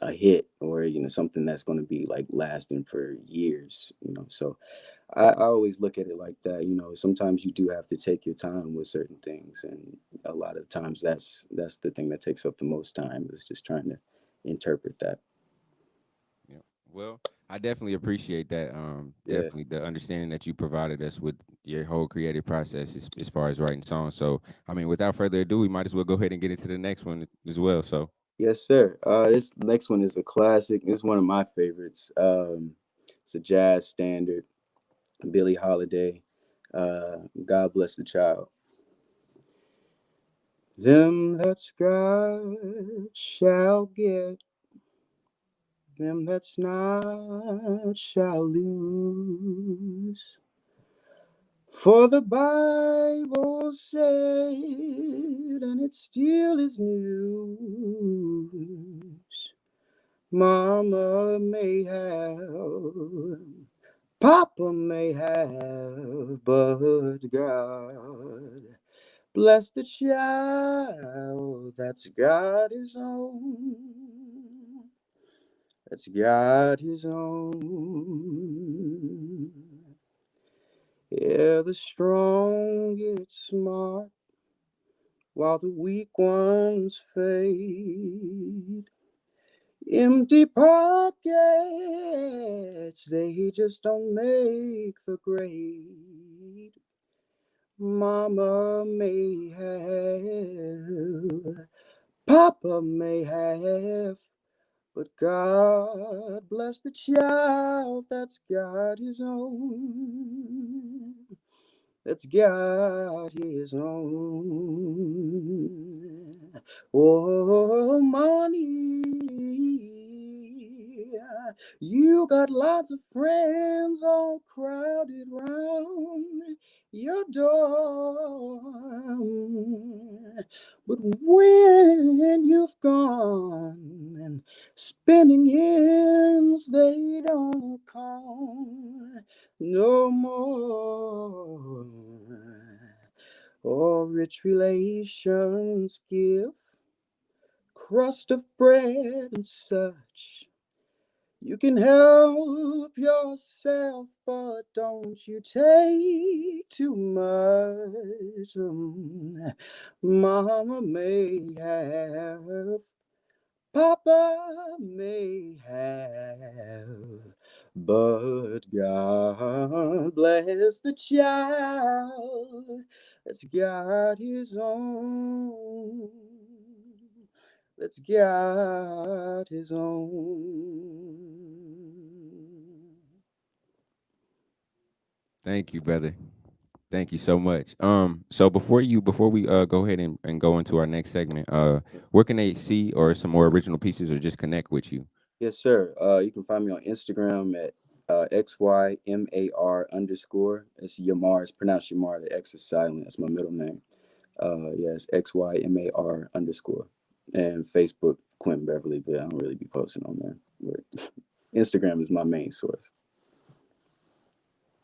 a hit or, something that's going to be like lasting for years, So I always look at it like that, sometimes you do have to take your time with certain things. And a lot of times that's the thing that takes up the most time is just trying to interpret that. Yeah. Well, I definitely appreciate that. Yeah. Definitely the understanding that you provided us with your whole creative process as far as writing songs. So, I mean, without further ado, we might as well go ahead and get into the next one as well. So, Yes, sir. This next one is a classic. It's one of my favorites. It's a jazz standard, Billie Holiday. God bless the child. Them that's got shall get, them that's not shall lose. For the Bible said, and it still is news. Mama may have, Papa may have, but God bless the child that's got his own. That's got his own. Yeah, the strong get smart while the weak ones fade. Empty pockets, they just don't make the grade. Mama may have, Papa may have, but God bless the child that's got his own. That's got his own. Oh, money. You got lots of friends all crowded round your door. But when you've gone and spending ends they don't come no more. Or rich relations give crust of bread and such. You can help yourself, but don't you take too much. Mama may have, Papa may have, but God bless the child that's got his own. That's got his own. thank you, brother. Thank you so much. So before we go ahead and go into our next segment, where can they see or some more original pieces or just connect with you? Yes, sir. You can find me on Instagram at XYMAR underscore. It's Yamar. It's pronounced Yamar. The X is silent. That's my middle name. Yes, XYMAR underscore. And Facebook, Quentin Beverly, but I don't really be posting on there. But Instagram is my main source.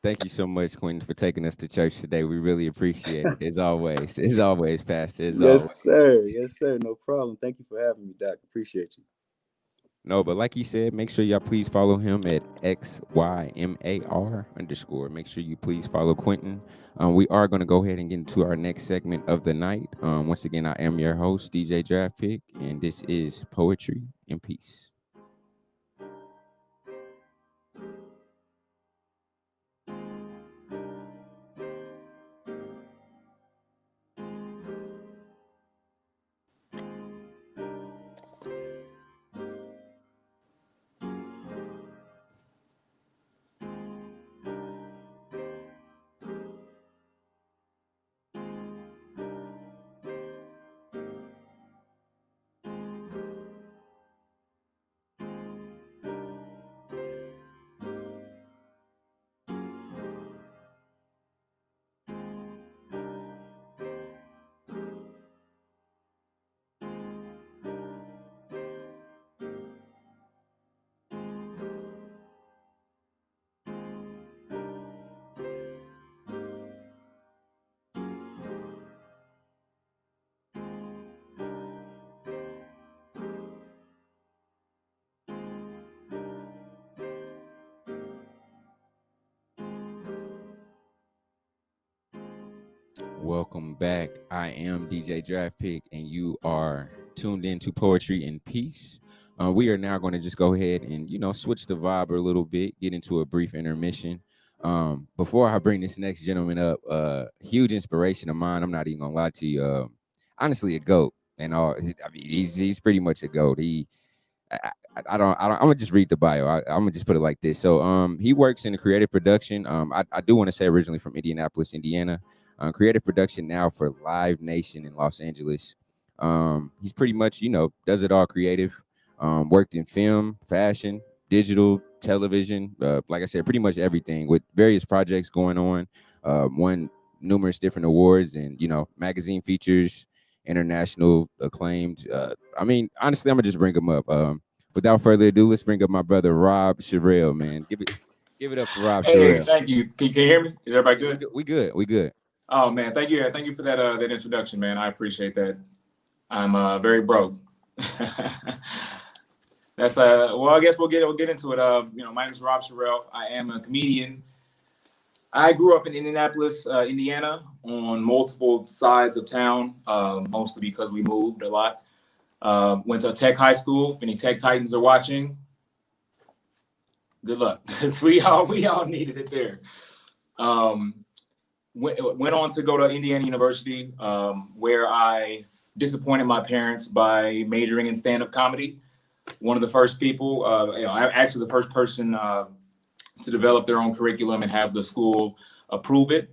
Thank you so much, Quentin, for taking us to church today. We really appreciate it. As always. As always, Pastor. As always. Yes, sir. Yes, sir. No problem. Thank you for having me, Doc. Appreciate you. No, but like he said, make sure y'all please follow him at XYMAR underscore. Make sure you please follow Quentin. We are going to go ahead and get into our next segment of the night. Once again, I am your host, DJ Draft Pick, and this is Poetry and Peace. Welcome back. I am DJ Draft Pick, and you are tuned in to Poetry in Peace. We are now going to just go ahead and, switch the vibe a little bit, get into a brief intermission. Before I bring this next gentleman up, huge inspiration of mine. I'm not even going to lie to you. Honestly, a GOAT. And all. I mean, he's pretty much a GOAT. I'm gonna just read the bio. I'm gonna just put it like this. So he works in creative production. I do want to say originally from Indianapolis, Indiana. Creative production now for Live Nation in Los Angeles. He's pretty much, does it all creative. Worked in film, fashion, digital, television, like I said, pretty much everything with various projects going on. Won numerous different awards and, magazine features, international acclaimed. I mean, honestly, I'm gonna just bring him up. Without further ado, let's bring up my brother Rob Sherrill, man. Give it up for Rob Sherrill. Thank you. Can you hear me? Is everybody good? We good. Oh man, thank you. Thank you for that introduction, man. I appreciate that. I'm very broke. That's well, I guess we'll get into it. My name is Rob Sherrill. I am a comedian. I grew up in Indianapolis, Indiana, on multiple sides of town, mostly because we moved a lot. Went to a tech high school. If any tech titans are watching, good luck, because we all needed it there. Went on to go to Indiana University, where I disappointed my parents by majoring in stand-up comedy. One of the first people, actually the first person to develop their own curriculum and have the school approve it.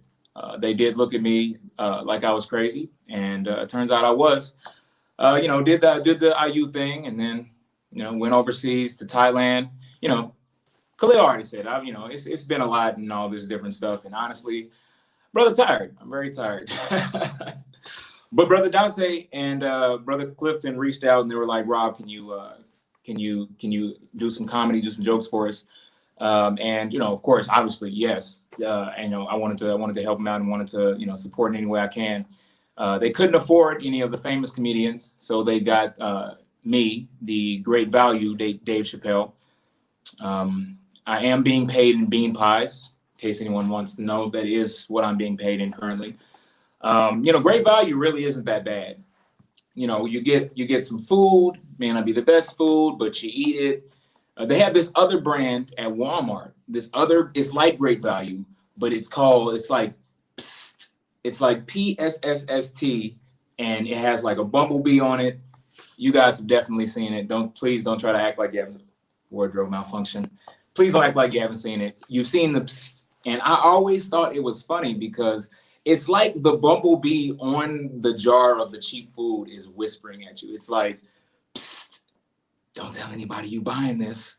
They did look at me like I was crazy, and it turns out I was. Did the IU thing, and then went overseas to Thailand. Khalil already said it's been a lot and all this different stuff, and honestly, brother, tired. I'm very tired. But brother Dante and brother Clifton reached out and they were like, Rob, can you do some comedy, do some jokes for us? And of course, obviously, yes. I wanted to help them out and wanted to support in any way I can. They couldn't afford any of the famous comedians, so they got me, the great value, Dave Chappelle. I am being paid in bean pies, in case anyone wants to know. That is what I'm being paid in currently. Great value really isn't that bad. You get some food, may not be the best food, but you eat it. They have this other brand at Walmart. It's like Great Value, but it's like Psst. It's like PSSST, and it has like a bumblebee on it. You guys have definitely seen it. Please don't try to act like you haven't. Wardrobe malfunction. Please don't act like you haven't seen it. You've seen the Psst, and I always thought it was funny because it's like the bumblebee on the jar of the cheap food is whispering at you. It's like, Psst, don't tell anybody you buying this.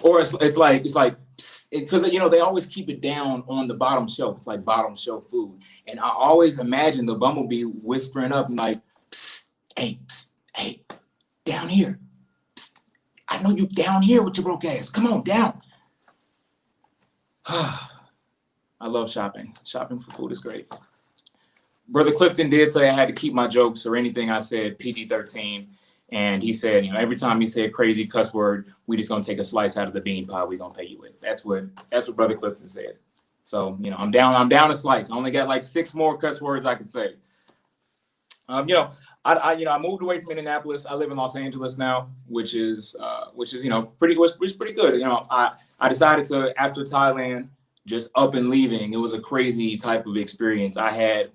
Or it's like because they always keep it down on the bottom shelf. It's like bottom shelf food, and I always imagine the bumblebee whispering up and like, psst, hey, down here. Psst, I know you down here with your broke ass. Come on down. I love shopping. Shopping for food is great. Brother Clifton did say I had to keep my jokes or anything I said PG-13. And he said, every time he said crazy cuss word, we just gonna take a slice out of the bean pie we gonna pay you with. That's what Brother Clifton said. So, I'm down a slice. I only got like 6 more cuss words I could say. I moved away from Indianapolis. I live in Los Angeles now, which is pretty good. I decided to, after Thailand, just up and leaving. It was a crazy type of experience. I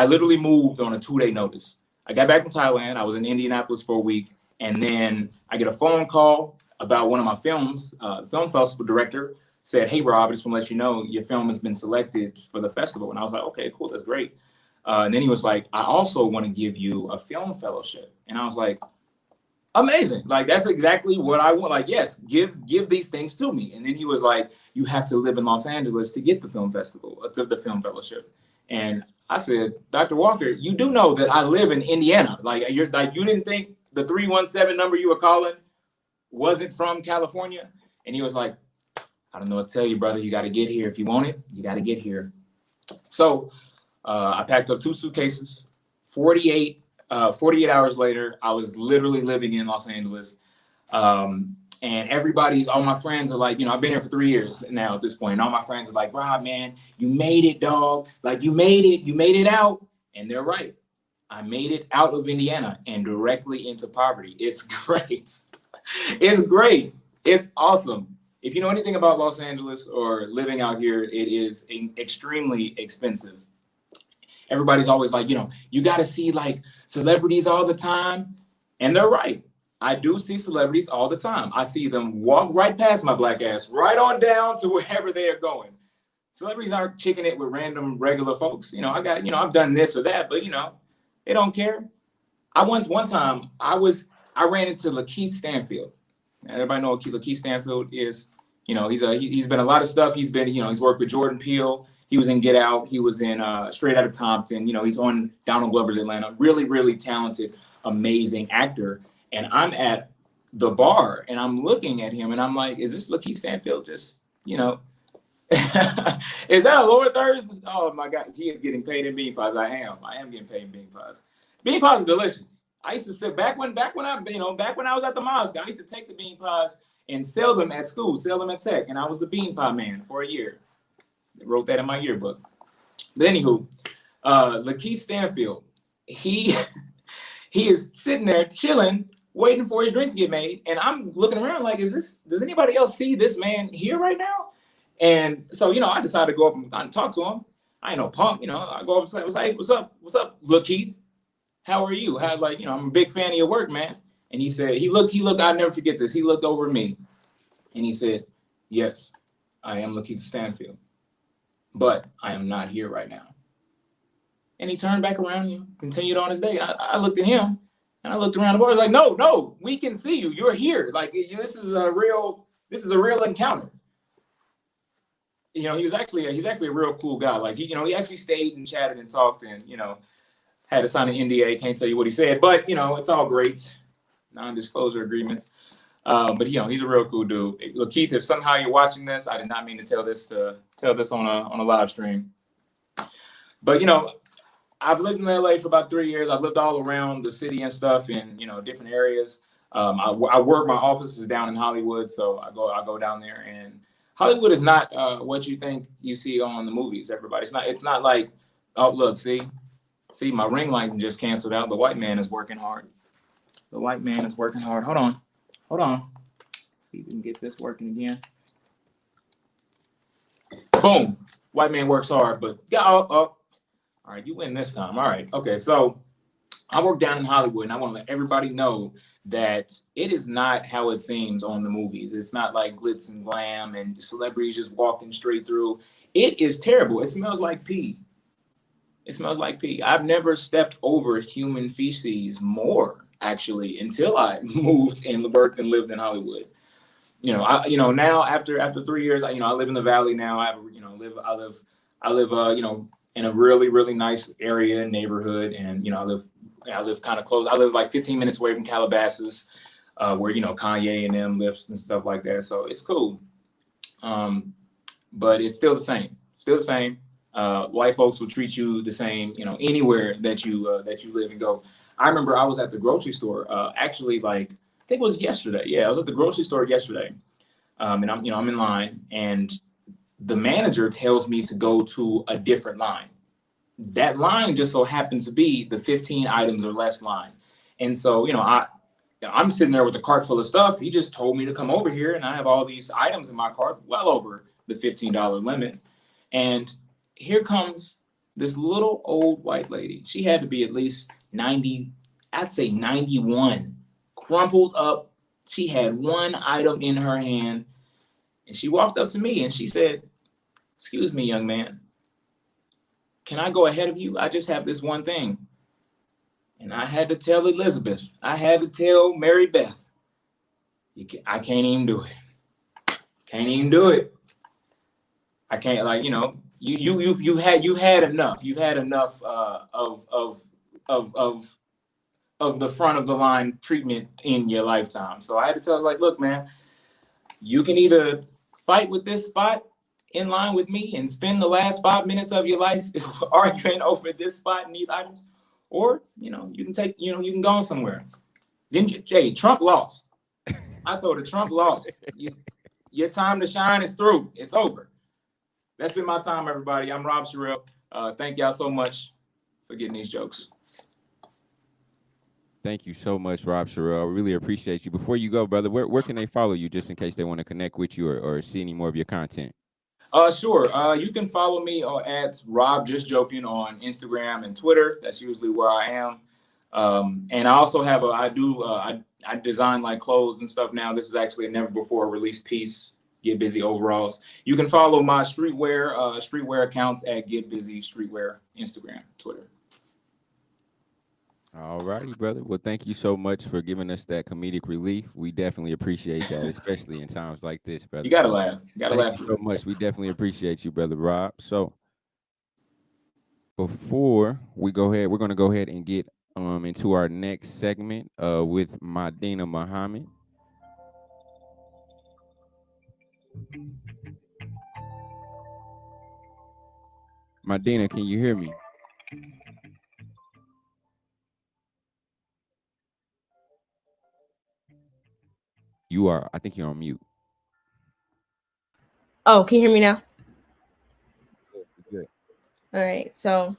literally moved on a 2-day notice. I got back from Thailand. I was in Indianapolis for a week, and then I get a phone call about one of my films. The film festival director said, "Hey, Rob, I just want to let you know your film has been selected for the festival." And I was like, "Okay, cool, that's great." And then he was like, "I also want to give you a film fellowship." And I was like, "Amazing! Like that's exactly what I want. Like, yes, give these things to me." And then he was like, "You have to live in Los Angeles to get the film film fellowship." And I said, "Dr. Walker, you do know that I live in Indiana. Like you didn't think the 317 number you were calling wasn't from California?" And he was like, "I don't know what to tell you, brother. You got to get here. If you want it, you got to get here." So I packed up 2 suitcases. 48 hours later, I was literally living in Los Angeles. And all my friends are like, I've been here for 3 years now at this point. And all my friends are like, Rob, man, you made it, dog. Like you made it out. And they're right. I made it out of Indiana and directly into poverty. It's great. It's great. It's awesome. If you know anything about Los Angeles or living out here, it is extremely expensive. Everybody's always like, you got to see like celebrities all the time. And they're right. I do see celebrities all the time. I see them walk right past my black ass, right on down to wherever they are going. Celebrities aren't kicking it with random regular folks. I've done this or that, but they don't care. One time I ran into Lakeith Stanfield. Everybody know what Lakeith Stanfield is. He's been a lot of stuff. He's been, he's worked with Jordan Peele. He was in Get Out. He was in Straight Outta Compton. He's on Donald Glover's Atlanta. Really, really talented, amazing actor. And I'm at the bar and I'm looking at him and I'm like, is this Lakeith Stanfield? Just, is that a Lord Thursday? Oh my God, he is getting paid in bean pies. I am getting paid in bean pies. Bean pies are delicious. I used to sit back when I was at the mosque, I used to take the bean pies and sell them at school, sell them at Tech. And I was the bean pie man for a year. I wrote that in my yearbook. But anywho, Lakeith Stanfield, he is sitting there chilling, waiting for his drink to get made. And I'm looking around like, does anybody else see this man here right now? And so, I decided to go up and talk to him. I ain't no punk, I go up and say, hey, what's up, Lakeith? How are you? I'm a big fan of your work, man. And he said, he looked, I'll never forget this. He looked over at me and he said, yes, I am Lakeith Stanfield, but I am not here right now. And he turned back around and continued on his day. I looked at him and I looked around the bar. I was like, no, we can see you. You're here. Like, this is a real encounter. He's actually a real cool guy. Like he actually stayed and chatted and talked and, had to sign an NDA. Can't tell you what he said, but it's all great. Non-disclosure agreements. But he's a real cool dude. Lakeith, if somehow you're watching this, I did not mean to tell this on a live stream. But I've lived in LA for about 3 years. I've lived all around the city and stuff in different areas. I work. My office is down in Hollywood, so I go down there. And Hollywood is not what you think you see on the movies. Everybody, it's not like, oh look, see, my ring light just canceled out. The white man is working hard. Hold on. See if we can get this working again. Boom. White man works hard, but all right, you win this time. All right. Okay. So I work down in Hollywood and I want to let everybody know that it is not how it seems on the movies. It's not like glitz and glam and celebrities just walking straight through. It is terrible. It smells like pee. I've never stepped over human feces more, actually, until I moved and worked and lived in Hollywood. Now after 3 years, I live in the Valley now. I live in a really, really nice area and neighborhood. And, I live kind of close. I live like 15 minutes away from Calabasas, where, Kanye and them lives and stuff like that. So it's cool. But it's still the same. White folks will treat you the same, anywhere that you live and go. I remember I was at the grocery store, actually, like, I think it was yesterday. Yeah, I was at the grocery store yesterday. And I'm in line and the manager tells me to go to a different line. That line just so happens to be the 15 items or less line. And so, I'm sitting there with a cart full of stuff. He just told me to come over here and I have all these items in my cart, well over the $15 limit. And here comes this little old white lady. She had to be at least 90, I'd say 91, crumpled up. She had one item in her hand and she walked up to me and she said, "Excuse me, young man, can I go ahead of you? I just have this one thing." And I had to tell Elizabeth, I had to tell Mary Beth, I can't even do it. I can't, like, you've had enough. You've had enough of the front of the line treatment in your lifetime. So I had to tell her, like, look, man, you can either fight with this spot in line with me and spend the last 5 minutes of your life arguing over this spot and these items, or you can take, you can go somewhere. Then Trump lost. I told her Trump lost. Your time to shine is through. It's over. That's been my time, everybody. I'm Rob Sherrill. Thank y'all so much for getting these jokes. Thank you so much, Rob Sherrill. I really appreciate you. Before you go, brother, where can they follow you just in case they want to connect with you or see any more of your content? Sure. You can follow me at Rob Just Joking on Instagram and Twitter. That's usually where I am. And I also have I design like clothes and stuff now. This is actually a never before released piece, Get Busy Overalls. You can follow my streetwear accounts at Get Busy Streetwear, Instagram, Twitter. All righty, brother. Well, thank you so much for giving us that comedic relief. We definitely appreciate that, especially in times like this, brother. You gotta laugh. You gotta laugh. Thank you so much. We definitely appreciate you, brother Rob. So before we go ahead, we're going to go ahead and get into our next segment with MADINAH Muhammad. MADINAH, can you hear me? I think you're on mute. Oh, can you hear me now? Good. All right. So,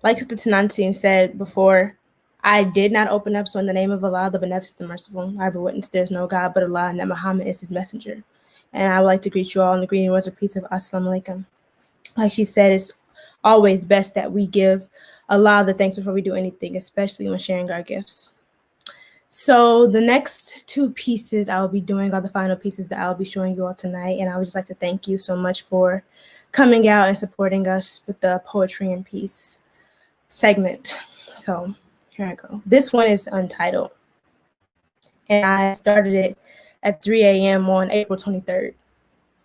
like Sister TONANTZIN said before, I did not open up. So, in the name of Allah, the Beneficent, the Merciful, I have a witness there's no God but Allah, and that Muhammad is his messenger. And I would like to greet you all in the greeting words of peace of Assalamu alaikum. Like she said, it's always best that we give Allah the thanks before we do anything, especially when sharing our gifts. So the next two pieces I'll be doing are the final pieces that I'll be showing you all tonight. And I would just like to thank you so much for coming out and supporting us with the Poetry and Peace segment. So here I go. This one is Untitled. And I started it at 3 a.m. on April 23rd.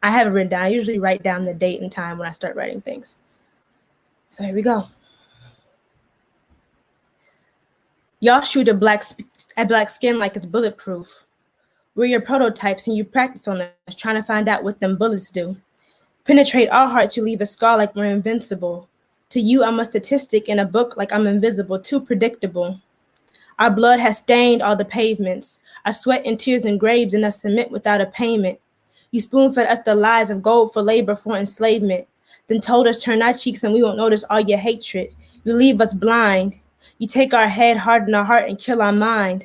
I have it written down. I usually write down the date and time when I start writing things. So here we go. Y'all shoot at black skin like it's bulletproof. We're your prototypes and you practice on us, trying to find out what them bullets do. Penetrate our hearts, you leave a scar like we're invincible. To you, I'm a statistic in a book like I'm invisible, too predictable. Our blood has stained all the pavements. Our sweat and tears engraved in us cement without a payment. You spoon-fed us the lies of gold for labor, for enslavement. Then told us turn our cheeks and we won't notice all your hatred. You leave us blind. You take our head, harden our heart, and kill our mind.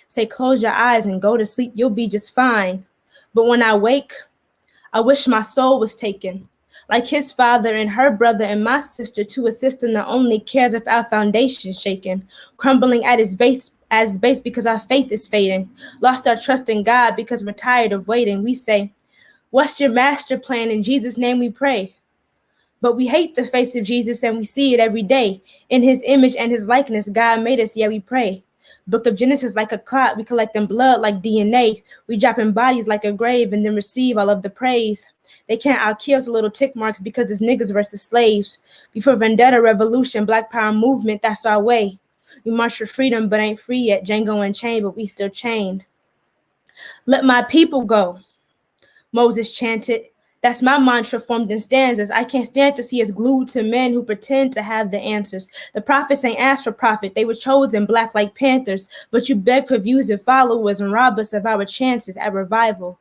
Say, close your eyes and go to sleep, you'll be just fine. But when I wake, I wish my soul was taken. Like his father and her brother and my sister, to a system that only cares if our foundation's shaken. Crumbling at its base because our faith is fading. Lost our trust in God because we're tired of waiting. We say, what's your master plan? In Jesus' name we pray. But we hate the face of Jesus and we see it every day. In his image and his likeness, God made us, yeah, we pray. Book of Genesis like a clot, we collecting blood like DNA. We dropping bodies like a grave and then receive all of the praise. They can't outkill us little tick marks because it's niggas versus slaves. Before vendetta, revolution, black power movement, that's our way. We march for freedom but ain't free yet. Django unchained, but we still chained. Let my people go, Moses chanted. That's my mantra formed in stanzas. I can't stand to see us glued to men who pretend to have the answers. The prophets ain't asked for profit. They were chosen black like panthers. But you beg for views and followers and rob us of our chances at revival.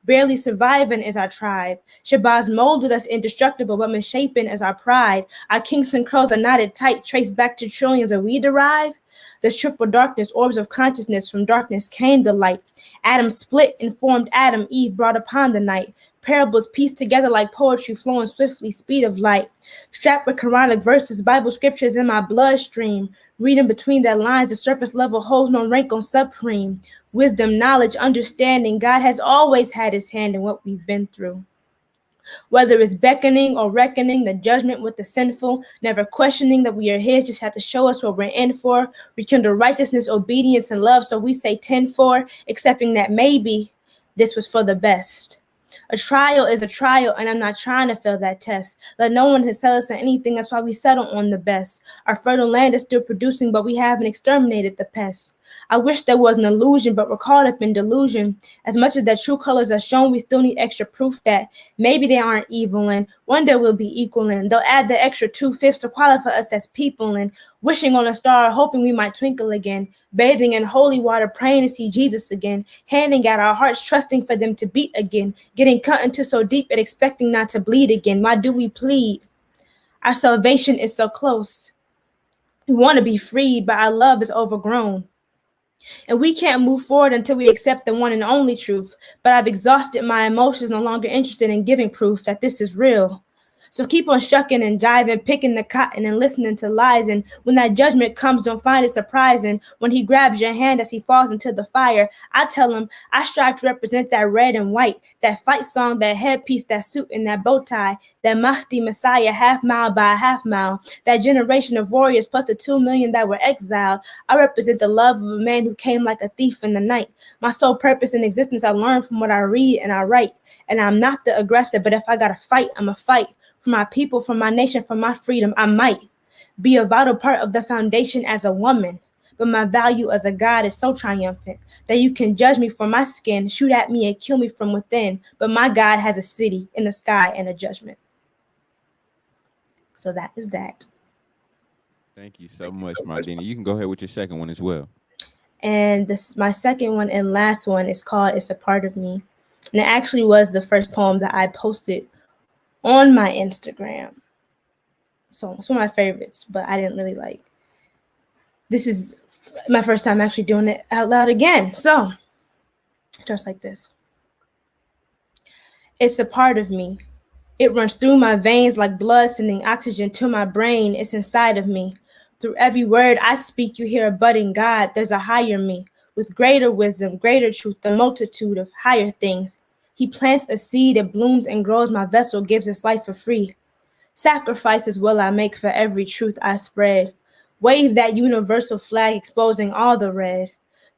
Barely surviving is our tribe. Shabazz molded us indestructible, but misshapen as our pride. Our Kingston crows are knotted tight, traced back to trillions of we derive. The triple darkness, orbs of consciousness, from darkness came the light. Adam split and formed Adam, Eve brought upon the night. Parables pieced together like poetry flowing swiftly, speed of light. Strapped with Quranic verses, Bible scriptures in my bloodstream. Reading between their lines, the surface level holds no rank on supreme. Wisdom, knowledge, understanding, God has always had his hand in what we've been through. Whether it's beckoning or reckoning the judgment with the sinful, never questioning that we are his, just have to show us what we're in for. Rekindle righteousness, obedience, and love, so we say 10-4, accepting that maybe this was for the best. A trial is a trial, and I'm not trying to fail that test. Let no one sell us on anything, that's why we settle on the best. Our fertile land is still producing, but we haven't exterminated the pests. I wish there was an illusion, but we're caught up in delusion. As much as the true colors are shown, we still need extra proof that maybe they aren't evil, and one day we'll be equal, and they'll add the extra 2/5 to qualify us as people, and wishing on a star, hoping we might twinkle again, bathing in holy water, praying to see Jesus again, handing out our hearts, trusting for them to beat again, getting cut into so deep and expecting not to bleed again. Why do we plead? Our salvation is so close. We want to be freed, but our love is overgrown. And we can't move forward until we accept the one and only truth. But I've exhausted my emotions, no longer interested in giving proof that this is real. So keep on shucking and jiving, picking the cotton and listening to lies. And when that judgment comes, don't find it surprising. When he grabs your hand as he falls into the fire, I tell him I strive to represent that red and white, that fight song, that headpiece, that suit and that bow tie, that Mahdi Messiah, half mile by half mile, that generation of warriors plus the 2 million that were exiled. I represent the love of a man who came like a thief in the night. My sole purpose in existence I learned from what I read and I write. And I'm not the aggressor, but if I gotta fight, I'ma fight. For my people, for my nation, for my freedom, I might be a vital part of the foundation as a woman. But my value as a God is so triumphant that you can judge me for my skin, shoot at me and kill me from within. But my God has a city in the sky and a judgment. So that is that. Thank you so much, Madinah. You can go ahead with your second one as well. And my second one and last one is called It's a Part of Me. And it actually was the first poem that I posted on my Instagram. So it's one of my favorites, but I didn't really like. This is my first time actually doing it out loud again. So it starts like this. It's a part of me. It runs through my veins like blood, sending oxygen to my brain. It's inside of me. Through every word I speak, you hear a budding God. There's a higher me with greater wisdom, greater truth, the multitude of higher things. He plants a seed, it blooms and grows. My vessel gives its life for free. Sacrifices will I make for every truth I spread. Wave that universal flag, exposing all the red.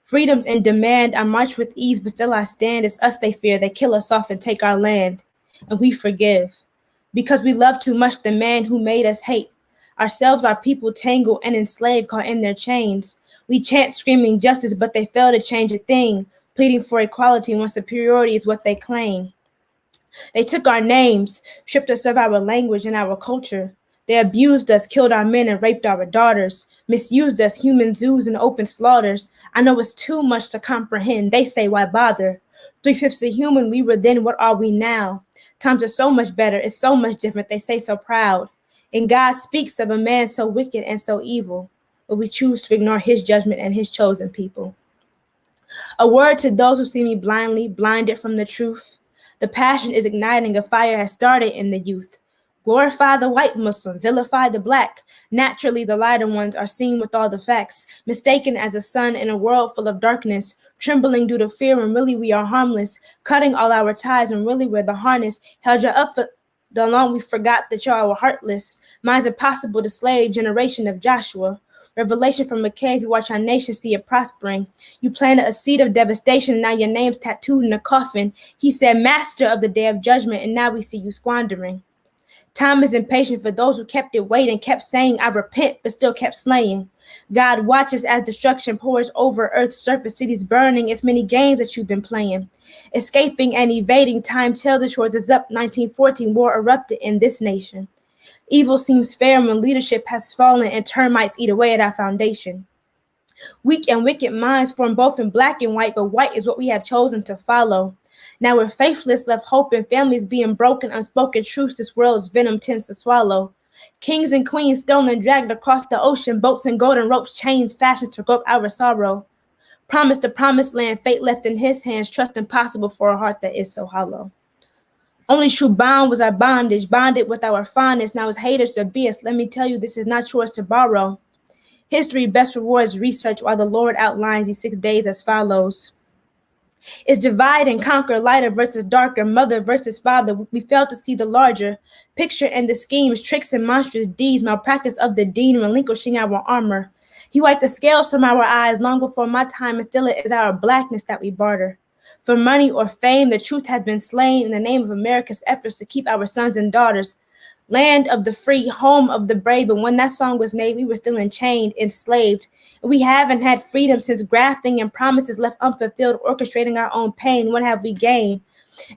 Freedom's in demand. I march with ease, but still I stand. It's us they fear. They kill us off and take our land. And we forgive. Because we love too much the man who made us hate. Ourselves, our people tangled and enslaved, caught in their chains. We chant screaming justice, but they fail to change a thing. Pleading for equality when superiority is what they claim. They took our names, stripped us of our language and our culture. They abused us, killed our men and raped our daughters, misused us, human zoos and open slaughters. I know it's too much to comprehend. They say, why bother? 3/5 of human, we were then, what are we now? Times are so much better, it's so much different, they say so proud. And God speaks of a man so wicked and so evil, but we choose to ignore his judgment and his chosen people. A word to those who see me blindly, blinded from the truth. The passion is igniting, a fire has started in the youth. Glorify the white Muslim, vilify the black. Naturally, the lighter ones are seen with all the facts, mistaken as a sun in a world full of darkness, trembling due to fear when really we are harmless, cutting all our ties when really we're the harness, held you up for the long we forgot that y'all were heartless. Minds impossible to slave, generation of Joshua. Revelation from a cave, you watch our nation see it prospering. You planted a seed of devastation, and now your name's tattooed in a coffin. He said, master of the day of judgment, and now we see you squandering. Time is impatient for those who kept it waiting, kept saying, I repent, but still kept slaying. God watches as destruction pours over earth's surface, cities burning. It's many games that you've been playing. Escaping and evading, time tells the shores is up. 1914, war erupted in this nation. Evil seems fair when leadership has fallen and termites eat away at our foundation. Weak and wicked minds form both in black and white, but white is what we have chosen to follow. Now we're faithless, left hope and families being broken, unspoken truths this world's venom tends to swallow. Kings and queens stolen, dragged across the ocean, boats and golden ropes, chains fashioned to grope our sorrow. Promised the promised land, fate left in his hands, trust impossible for a heart that is so hollow. Only true bond was our bondage, bonded with our fondness. Now as haters to be us, let me tell you, this is not yours to borrow. History best rewards research while the Lord outlines these 6 days as follows. It's divide and conquer, lighter versus darker, mother versus father. We fail to see the larger picture and the schemes, tricks and monstrous deeds, malpractice of the dean, relinquishing our armor. He wiped the scales from our eyes long before my time, and still it is our blackness that we barter. For money or fame, the truth has been slain in the name of America's efforts to keep our sons and daughters. Land of the free, home of the brave. But when that song was made, we were still enchained, enslaved. We haven't had freedom since grafting and promises left unfulfilled, orchestrating our own pain. What have we gained?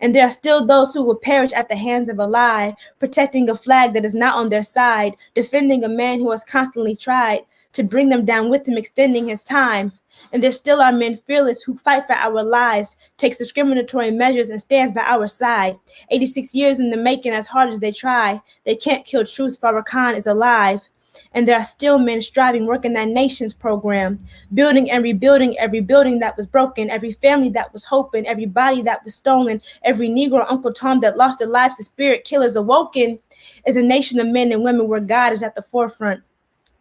And there are still those who will perish at the hands of a lie, protecting a flag that is not on their side, defending a man who has constantly tried to bring them down with him, extending his time. And there still are men fearless who fight for our lives, takes discriminatory measures and stands by our side. 86 years in the making, as hard as they try, they can't kill truth. Farrakhan is alive. And there are still men striving, working that nation's program, building and rebuilding every building that was broken, every family that was hoping, every body that was stolen, every Negro Uncle Tom that lost their lives to spirit killers awoken. Is a nation of men and women where God is at the forefront.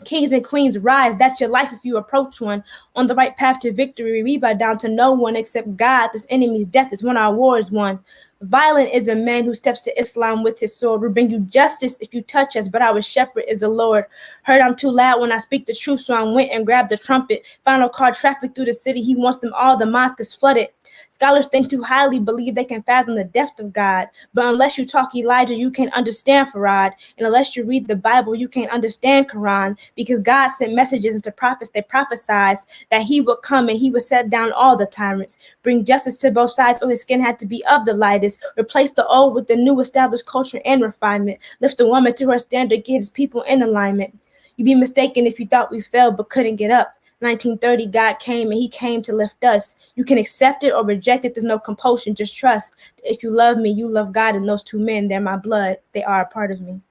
Kings and queens rise, that's your life if you approach one. On the right path to victory, we bow down to no one except God. This enemy's death is when our war is won. Violent is a man who steps to Islam with his sword. We'll bring you justice if you touch us, but our shepherd is the Lord. Heard I'm too loud when I speak the truth, so I went and grabbed the trumpet. Final car traffic through the city, he wants them all, the mosque is flooded. Scholars think too highly, believe they can fathom the depth of God. But unless you talk Elijah, you can't understand Farad. And unless you read the Bible, you can't understand Quran. Because God sent messages into prophets that prophesied that he would come and he would set down all the tyrants. Bring justice to both sides, so his skin had to be of the lightest. Replace the old with the new, established culture and refinement. Lift the woman to her standard, get his people in alignment. You'd be mistaken if you thought we fell but couldn't get up. 1930, God came and he came to lift us. You can accept it or reject it. There's no compulsion, just trust. If you love me, you love God, and those two men, they're my blood. They are a part of me.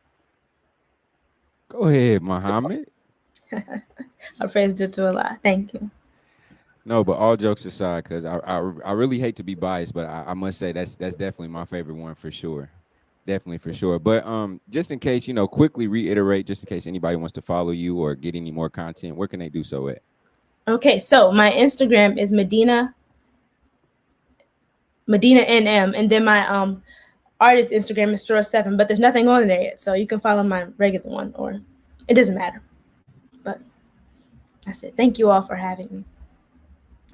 Go ahead, Muhammad. Our friends do to a lot. Thank you. No, but all jokes aside, because I really hate to be biased, but I must say that's definitely my favorite one for sure. Definitely for sure. But just in case, quickly reiterate, just in case anybody wants to follow you or get any more content, where can they do so at? Okay, so my Instagram is MADINAH NM, and then my artist Instagram is Sura7, but there's nothing on there yet, so you can follow my regular one, or it doesn't matter. But that's it. Thank you all for having me.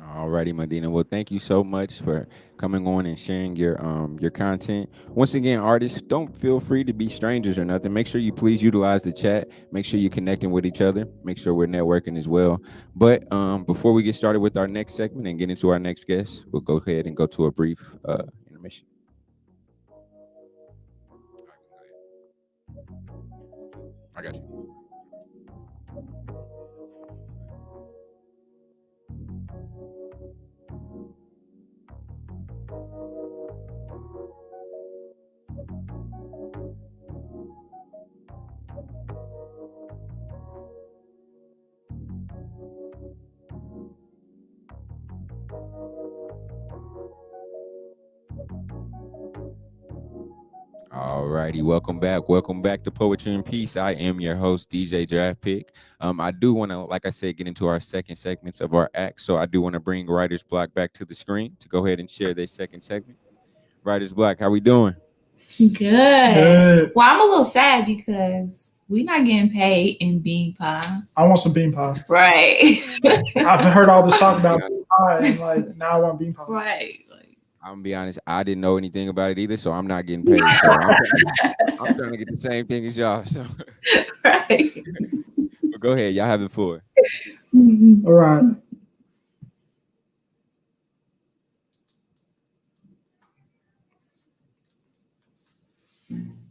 Alrighty, Madinah. Well, thank you so much for coming on and sharing your content. Once again, artists, don't feel free to be strangers or nothing. Make sure you please utilize the chat. Make sure you're connecting with each other. Make sure we're networking as well. But before we get started with our next segment and get into our next guest, we'll go ahead and go to a brief intermission. I got you. Alrighty, welcome back to Poetry and Peace. I am your host, DJ Draft Pick. I do want to, like I said, get into our second segments of our act. So I do want to bring Writer's Block back to the screen to go ahead and share their second segment. Writer's Block, how we doing? Good. Well, I'm a little sad because we're not getting paid in bean pie. I want some bean pie. Right. I've heard all this talk about bean pie, and now I want bean pie. Right. I'm gonna be honest, I didn't know anything about it either, so I'm not getting paid. So I'm trying to get the same thing as y'all. So right. But go ahead, y'all have the floor. All right.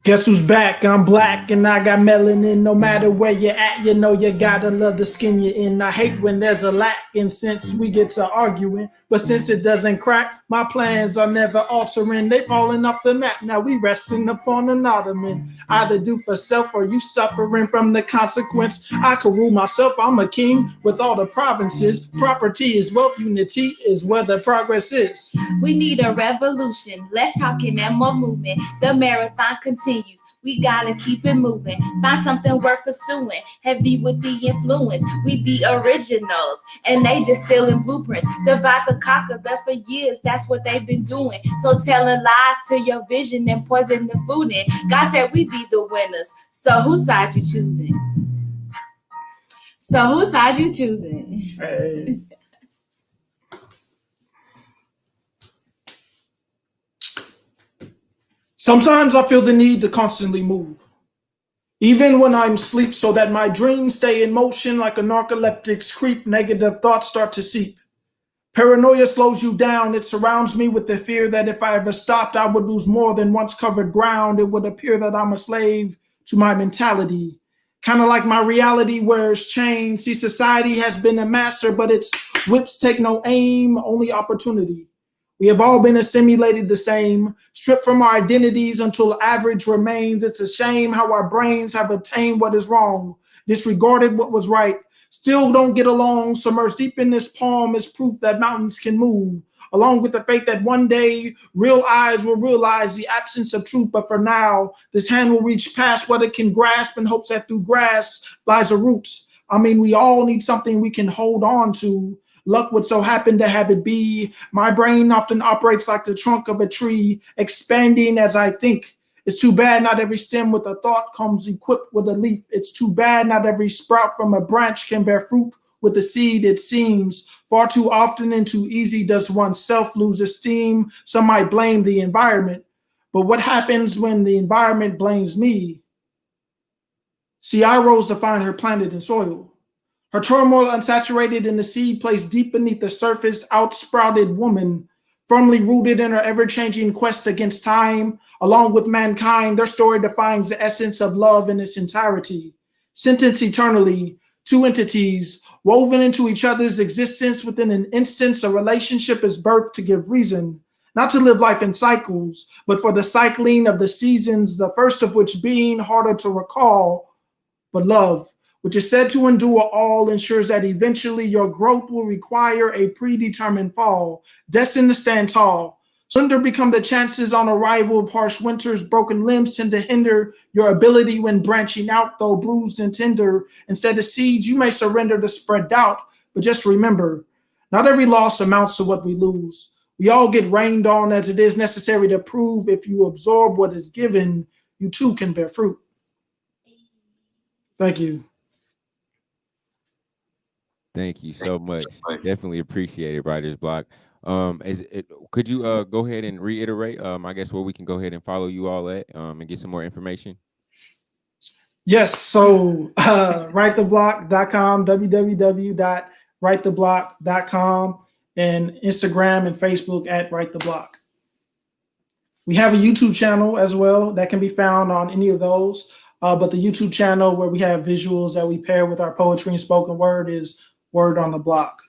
Guess who's back? I'm black and I got melanin. No matter where you're at, you know you gotta love the skin you're in. I hate when there's a lack, and since we get to arguing, but since it doesn't crack, my plans are never altering. They falling off the map. Now we resting upon an ottoman. Either do for self or you suffering from the consequence. I can rule myself. I'm a king with all the provinces. Property is wealth. Unity is where the progress is. We need a revolution. Less talking and more movement. The marathon continues. We gotta keep it moving. Find something worth pursuing. Heavy with the influence. We the originals, and they just stealing blueprints. Divide the conquer. That's for years. That's what they've been doing. So telling lies to your vision and poison the food in. God said we be the winners. So whose side you choosing? Hey. Sometimes I feel the need to constantly move. Even when I'm asleep, so that my dreams stay in motion like a narcoleptic's creep, negative thoughts start to seep. Paranoia slows you down. It surrounds me with the fear that if I ever stopped, I would lose more than once covered ground. It would appear that I'm a slave to my mentality. Kind of like my reality wears chains. See, society has been a master, but its whips take no aim, only opportunity. We have all been assimilated the same, stripped from our identities until average remains. It's a shame how our brains have obtained what is wrong, disregarded what was right, still don't get along. Submerged deep in this palm is proof that mountains can move, along with the faith that one day real eyes will realize the absence of truth. But for now, this hand will reach past what it can grasp in hopes that through grass lies a roots. I mean, we all need something we can hold on to. Luck would so happen to have it be. My brain often operates like the trunk of a tree, expanding as I think. It's too bad not every stem with a thought comes equipped with a leaf. It's too bad not every sprout from a branch can bear fruit with a seed. It seems far too often and too easy does oneself lose esteem. Some might blame the environment. But what happens when the environment blames me? See, I rose to find her planted in soil. Her turmoil unsaturated in the seed placed deep beneath the surface, outsprouted woman, firmly rooted in her ever-changing quest against time, along with mankind. Their story defines the essence of love in its entirety. Sentenced eternally, two entities woven into each other's existence within an instance. A relationship is birthed to give reason, not to live life in cycles, but for the cycling of the seasons, the first of which being harder to recall, but love, which is said to endure all, ensures that eventually your growth will require a predetermined fall, destined to stand tall. Slender become the chances on arrival of harsh winters. Broken limbs tend to hinder your ability when branching out, though bruised and tender. Instead of seeds, you may surrender to spread doubt. But just remember, not every loss amounts to what we lose. We all get rained on, as it is necessary to prove if you absorb what is given, you too can bear fruit. Thank you. Thank you so much. Definitely appreciate it, Writer's Block. Could you go ahead and reiterate, I guess, where we can go ahead and follow you all at and get some more information? Yes, so writetheblock.com, www.writetheblock.com, and Instagram and Facebook at writetheblock. We have a YouTube channel as well that can be found on any of those. But the YouTube channel where we have visuals that we pair with our poetry and spoken word is Word on the Block.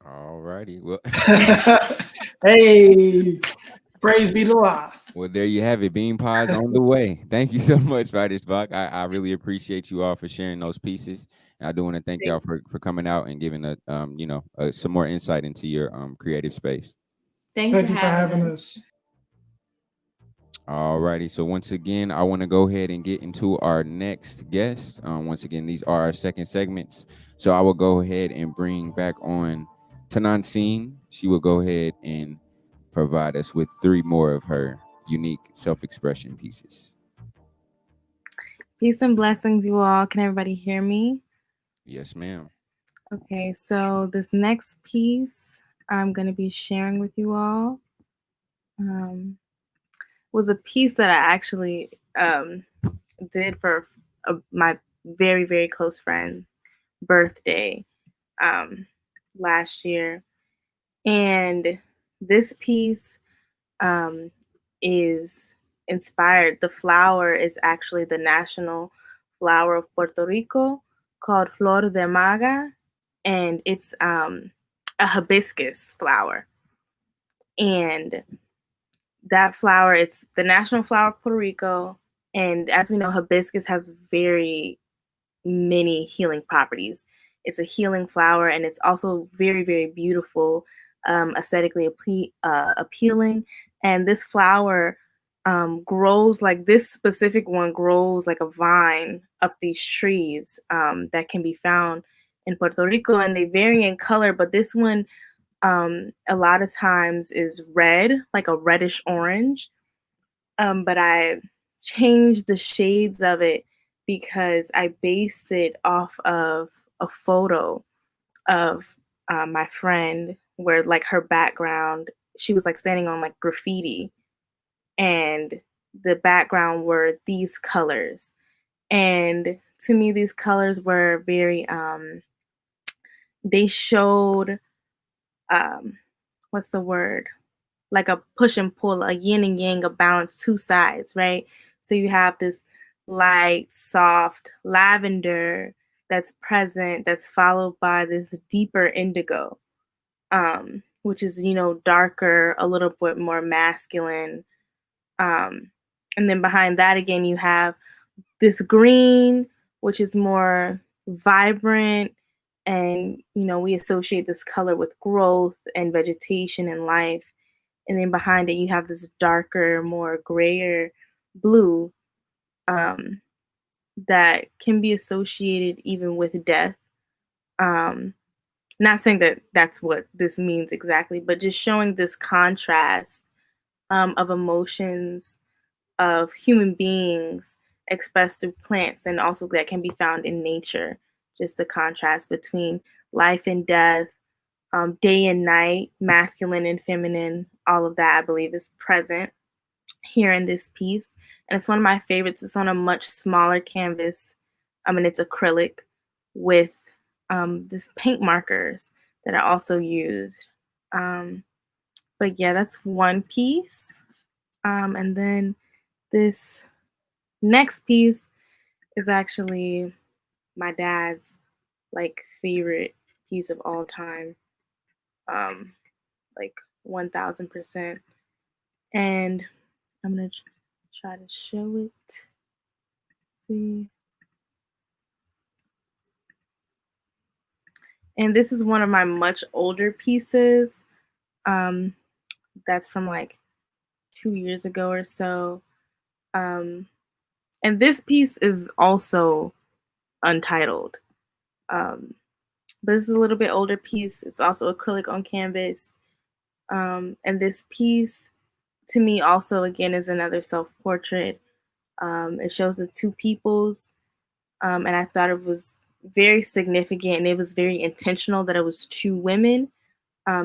All righty. Well, hey, praise be to Allah. Well, there you have it. Bean pies on the way. Thank you so much, Writer's Block. I really appreciate you all for sharing those pieces. And I do want to thank y'all for coming out and giving some more insight into your creative space. Thank you for having us. All righty. So once again, I want to go ahead and get into our next guest. Once again, these are our second segments. So I will go ahead and bring back on TONANTZIN. She will go ahead and provide us with 3 more of her unique self-expression pieces. Peace and blessings, you all. Can everybody hear me? Yes, ma'am. Okay, so this next piece I'm going to be sharing with you all was a piece that I actually did for my very, very close friend's birthday last year. And this piece is inspired. The flower is actually the national flower of Puerto Rico, called Flor de Maga, and it's a hibiscus flower. And that flower is the national flower of Puerto Rico. And as we know, hibiscus has very many healing properties. It's a healing flower, and it's also very, very beautiful, aesthetically appealing. And this flower grows, like this specific one grows like a vine up these trees that can be found in Puerto Rico, and they vary in color, but this one a lot of times is red, like a reddish orange. But I changed the shades of it because I based it off of a photo of my friend where like her background, she was like standing on like graffiti, and the background were these colors. And to me, these colors were very, they showed, what's the word? Like a push and pull, a yin and yang, a balance, two sides, right? So you have this light, soft lavender that's present, that's followed by this deeper indigo, which is, darker, a little bit more masculine. And then behind that again, you have this green, which is more vibrant. And, we associate this color with growth and vegetation and life. And then behind it, you have this darker, more grayer blue that can be associated even with death. Not saying that that's what this means exactly, but just showing this contrast of emotions of human beings expressed through plants, and also that can be found in nature. Just the contrast between life and death, day and night, masculine and feminine, all of that I believe is present here in this piece. And it's one of my favorites. It's on a much smaller canvas. And it's acrylic with this paint markers that I also used. But yeah, that's one piece. And then this next piece is actually my dad's favorite piece of all time. 1000%. And I'm gonna try to show it. Let's see. And this is one of my much older pieces. That's from 2 years ago or so. And this piece is also untitled. But this is a little bit older piece. It's also acrylic on canvas. And this piece, to me, also, again, is another self-portrait. It shows the two peoples. And I thought it was very significant, and it was very intentional that it was two women,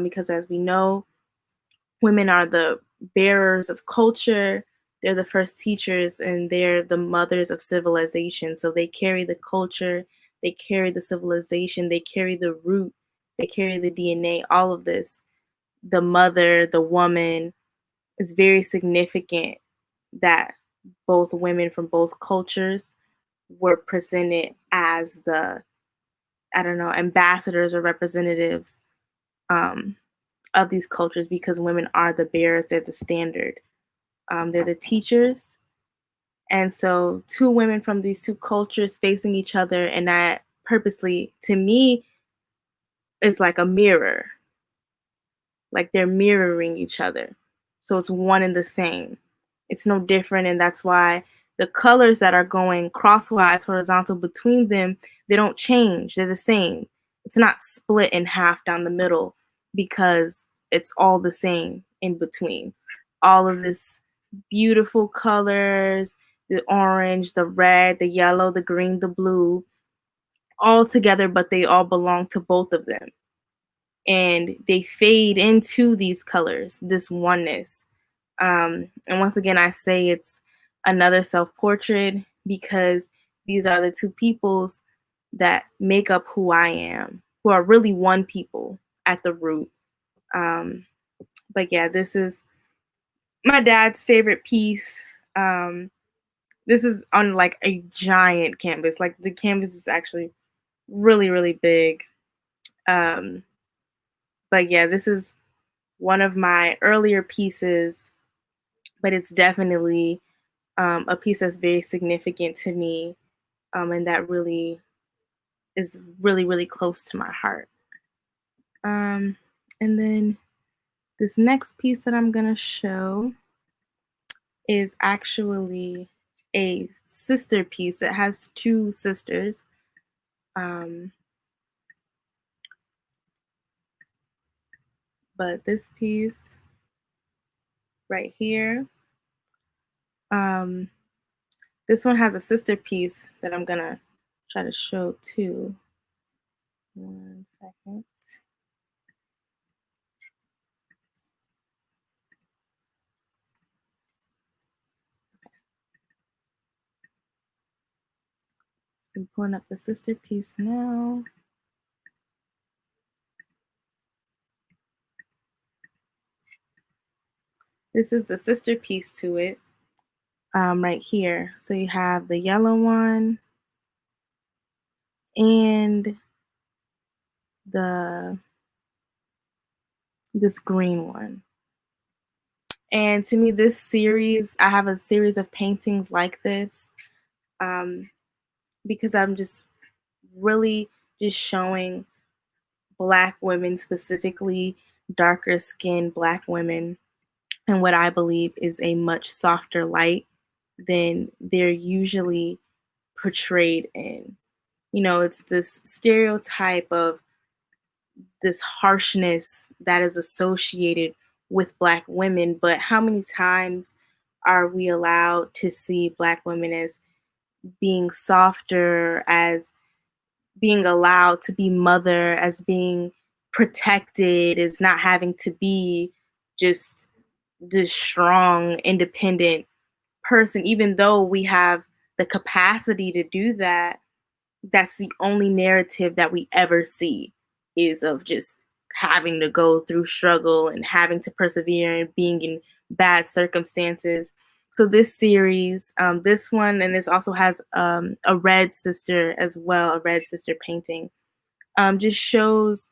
because as we know, women are the bearers of culture. They're the first teachers, and they're the mothers of civilization. So they carry the culture, they carry the civilization, they carry the root, they carry the DNA, all of this. The mother, the woman, is very significant that both women from both cultures were presented as the, ambassadors or representatives of these cultures, because women are the bearers, they're the standard, they're the teachers. And so two women from these two cultures facing each other, and that purposely, to me, is like a mirror. Like they're mirroring each other. So it's one and the same. It's no different, and that's why the colors that are going crosswise, horizontal between them, they don't change. They're the same. It's not split in half down the middle, because it's all the same in between. All of this beautiful colors, the orange, the red, the yellow, the green, the blue, all together, but they all belong to both of them. And they fade into these colors, this oneness. And once again, I say it's another self-portrait, because these are the two peoples that make up who I am, who are really one people at the root. But yeah, this is my dad's favorite piece. This is on a giant canvas. The canvas is actually really, really big. But yeah, this is one of my earlier pieces, but it's definitely a piece that's very significant to me, and that really is really, really close to my heart. And then this next piece that I'm gonna show is actually a sister piece. It has two sisters. But this piece right here, this one has a sister piece that I'm gonna try to show too. 1 second. I'm pulling up the sister piece now. This is the sister piece to it, right here. So you have the yellow one and this green one. And to me, this series, I have a series of paintings like this, because I'm just really just showing Black women, specifically darker skinned Black women, and what I believe is a much softer light than they're usually portrayed in. You know, it's this stereotype of this harshness that is associated with Black women, but how many times are we allowed to see Black women as being softer, as being allowed to be mother, as being protected, as not having to be just this strong, independent person, even though we have the capacity to do that. That's the only narrative that we ever see, is of just having to go through struggle and having to persevere and being in bad circumstances. So this series, this one, and this also has a red sister as well, a red sister painting, just shows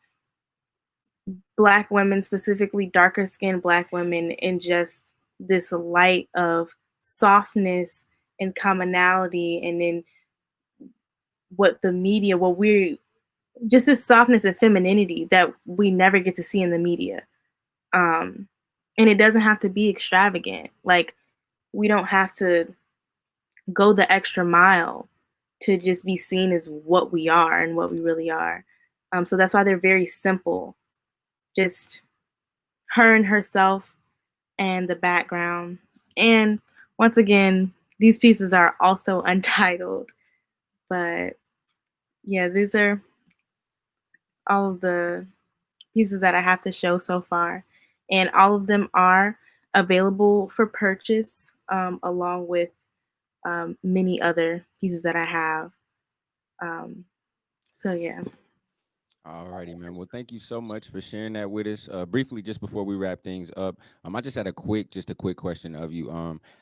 Black women, specifically darker skinned Black women, in just this light of softness and commonality, and in what the media, what we're just this softness and femininity that we never get to see in the media. And it doesn't have to be extravagant. Like, we don't have to go the extra mile to just be seen as what we are and what we really are. So that's why they're very simple. Just her and herself and the background. And once again, these pieces are also untitled. But yeah, these are all of the pieces that I have to show so far. And all of them are available for purchase, along with many other pieces that I have. So yeah. Alrighty, man. Well, thank you so much for sharing that with us. Briefly, just before we wrap things up, I just had a quick question of you.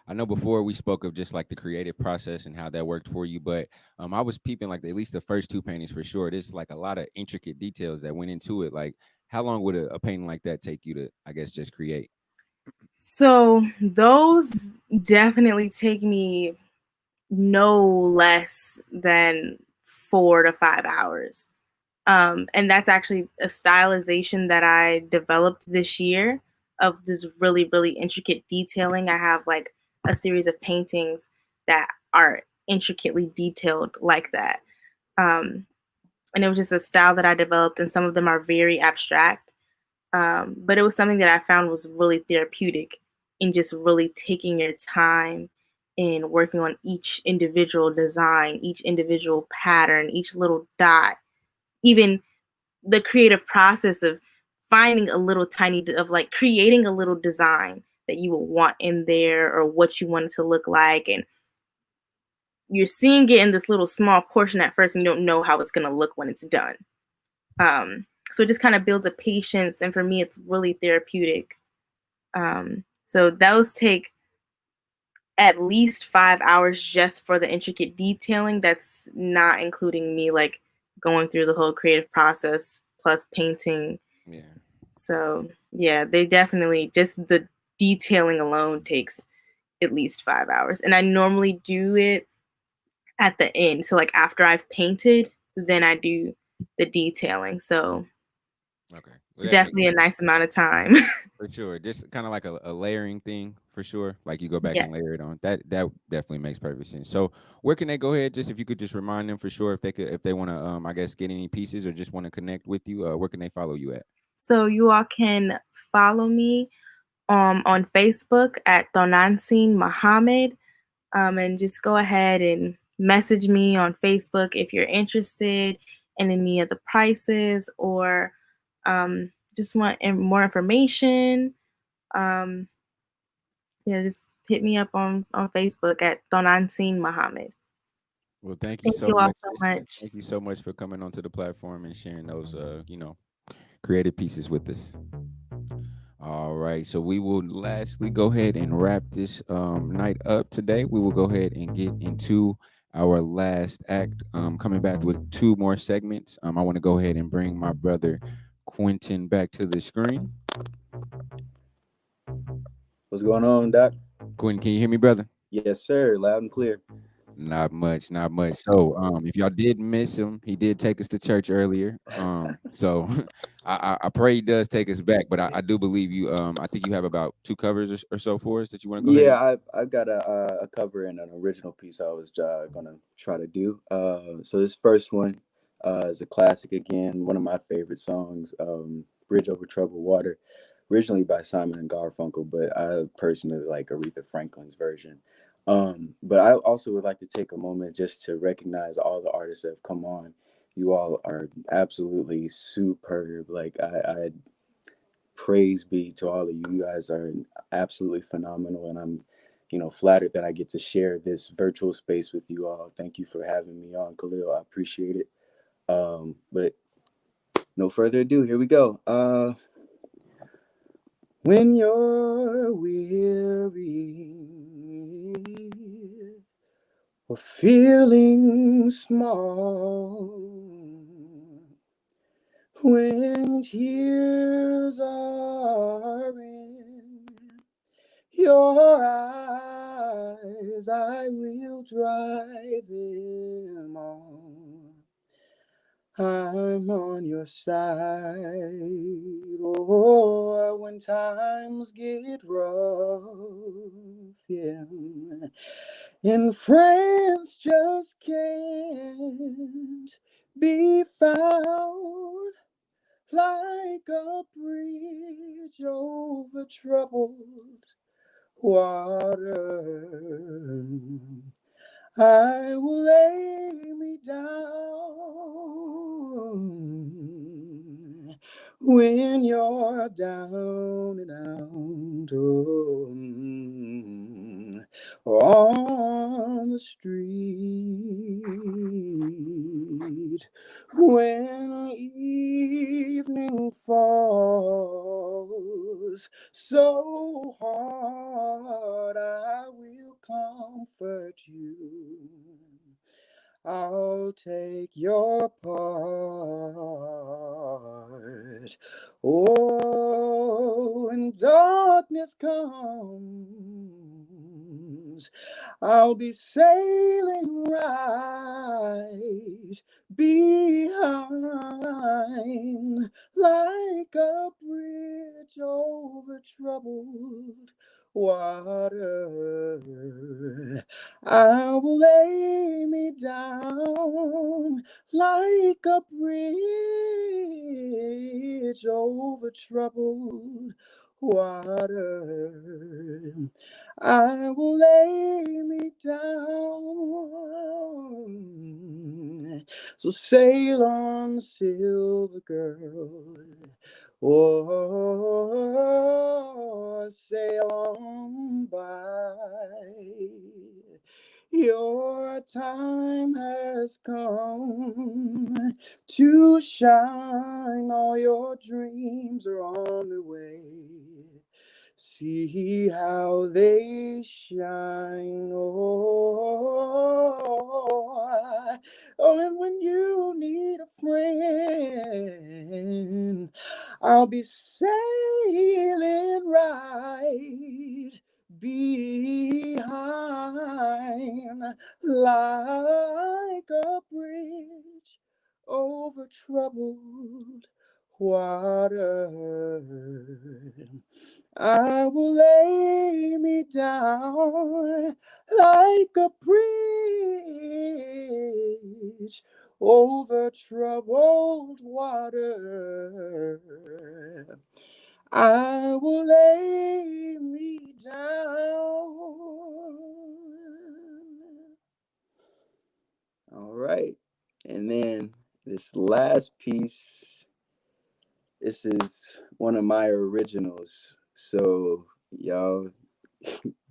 I know before we spoke of just like the creative process and how that worked for you, but I was peeping like at least the first two paintings for sure. There's like a lot of intricate details that went into it. Like, how long would a painting like that take you to, I guess, just create? So those definitely take me no less than 4 to 5 hours. And that's actually a stylization that I developed this year, of this really, really intricate detailing. I have like a series of paintings that are intricately detailed like that. And it was just a style that I developed, and some of them are very abstract. But it was something that I found was really therapeutic in just really taking your time in working on each individual design, each individual pattern, each little dot, even the creative process of finding a little tiny of like creating a little design that you will want in there, or what you want it to look like. And you're seeing it in this little small portion at first, and you don't know how it's going to look when it's done. So it just kind of builds a patience. And for me, it's really therapeutic. So those take at least 5 hours just for the intricate detailing. That's not including me like going through the whole creative process plus painting. Yeah. So yeah, they definitely, just the detailing alone takes at least 5 hours. And I normally do it at the end. So like after I've painted, then I do the detailing. So Okay. Well, it's that makes definitely a sense. nice amount of time. For sure. Just kind of like a layering thing for sure. Like you go back Yeah. and layer it on. That definitely makes perfect sense. So where can they go ahead? Just if you could just remind them for sure, if they want to I guess get any pieces or just want to connect with you, where can they follow you at? So you all can follow me on Facebook at TONANTZIN Muhammad. And just go ahead and message me on Facebook if you're interested in any of the prices, or just want more information. Um, just hit me up on Facebook at TONANTZIN Muhammad. Well, thank you Thank so you all much, so sister. much. Thank you so much for coming onto the platform and sharing those, creative pieces with us. All right, so we will lastly go ahead and wrap this night up today. We will go ahead and get into our last act, coming back with two more segments. I want to go ahead and bring my brother Quentin back to the screen. What's going on, Doc? Quentin, can you hear me, brother? Yes, sir. Loud and clear. Not much, not much. So, if y'all did miss him, he did take us to church earlier. So I pray he does take us back, but I do believe you. I think you have about two covers or so for us that you want to go ahead. Yeah, I've got a cover and an original piece I was gonna try to do. So this first one is a classic again, one of my favorite songs, "Bridge Over Troubled Water," originally by Simon and Garfunkel, but I personally like Aretha Franklin's version. But I also would like to take a moment just to recognize all the artists that have come on. You all are absolutely superb. Like I praise be to all of you. You guys are absolutely phenomenal, and I'm, flattered that I get to share this virtual space with you all. Thank you for having me on, Khalil. I appreciate it. But no further ado, here we go. When you're weary or feeling small, when tears are in your eyes, I will dry them all. I'm on your side. Oh, when times get rough, yeah, and friends just can't be found, like a bridge over troubled water, I will lay me down when you're down and out, on the street. When evening falls so hard, I will comfort you. I'll take your part. Oh, when darkness comes, I'll be sailing right behind, like a bridge over troubled water. I will lay me down, like a bridge over troubled water. I will lay me down. So sail on, silver girl. Oh, sail on by. Your time has come to shine. All your dreams are on the way. See how they shine. Oh, and when you need a friend, I'll be sailing right behind, like a bridge over troubled water. I will lay me down, like a bridge over troubled water. I will lay me down. All right. And then this last piece, this is one of my originals. So y'all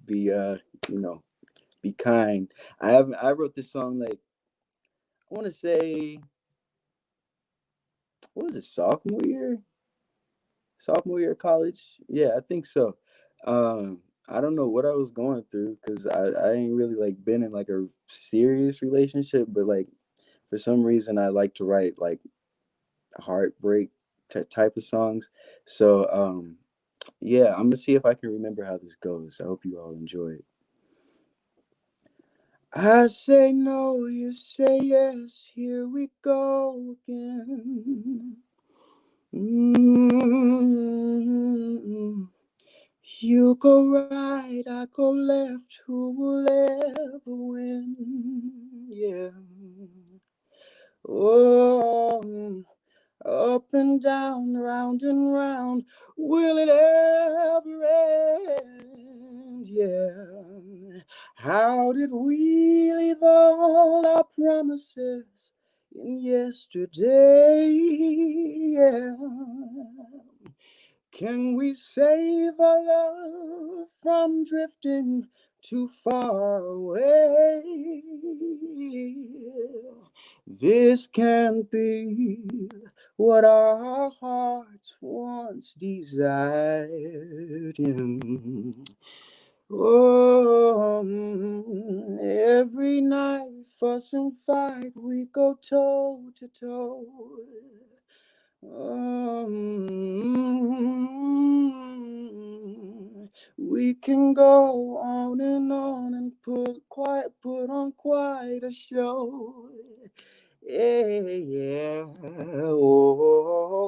be be kind. I wrote this song like want to say, what was it, sophomore year? Sophomore year of college? Yeah, I think so. I don't know what I was going through because I ain't really like been in like a serious relationship, but like for some reason I like to write like heartbreak type of songs. So yeah, I'm gonna see if I can remember how this goes. I hope you all enjoy it. I say no, you say yes, here we go again. Mm. You go right, I go left, who will ever win? Yeah. Oh, up and down, round and round, will it ever end? Yeah. How did we leave all our promises in yesterday? Yeah. Can we save our love from drifting too far away? This can't be what our hearts once desired. Oh, every night we fuss and fight, we go toe to toe. We can go on and put on quite a show. Yeah. Oh,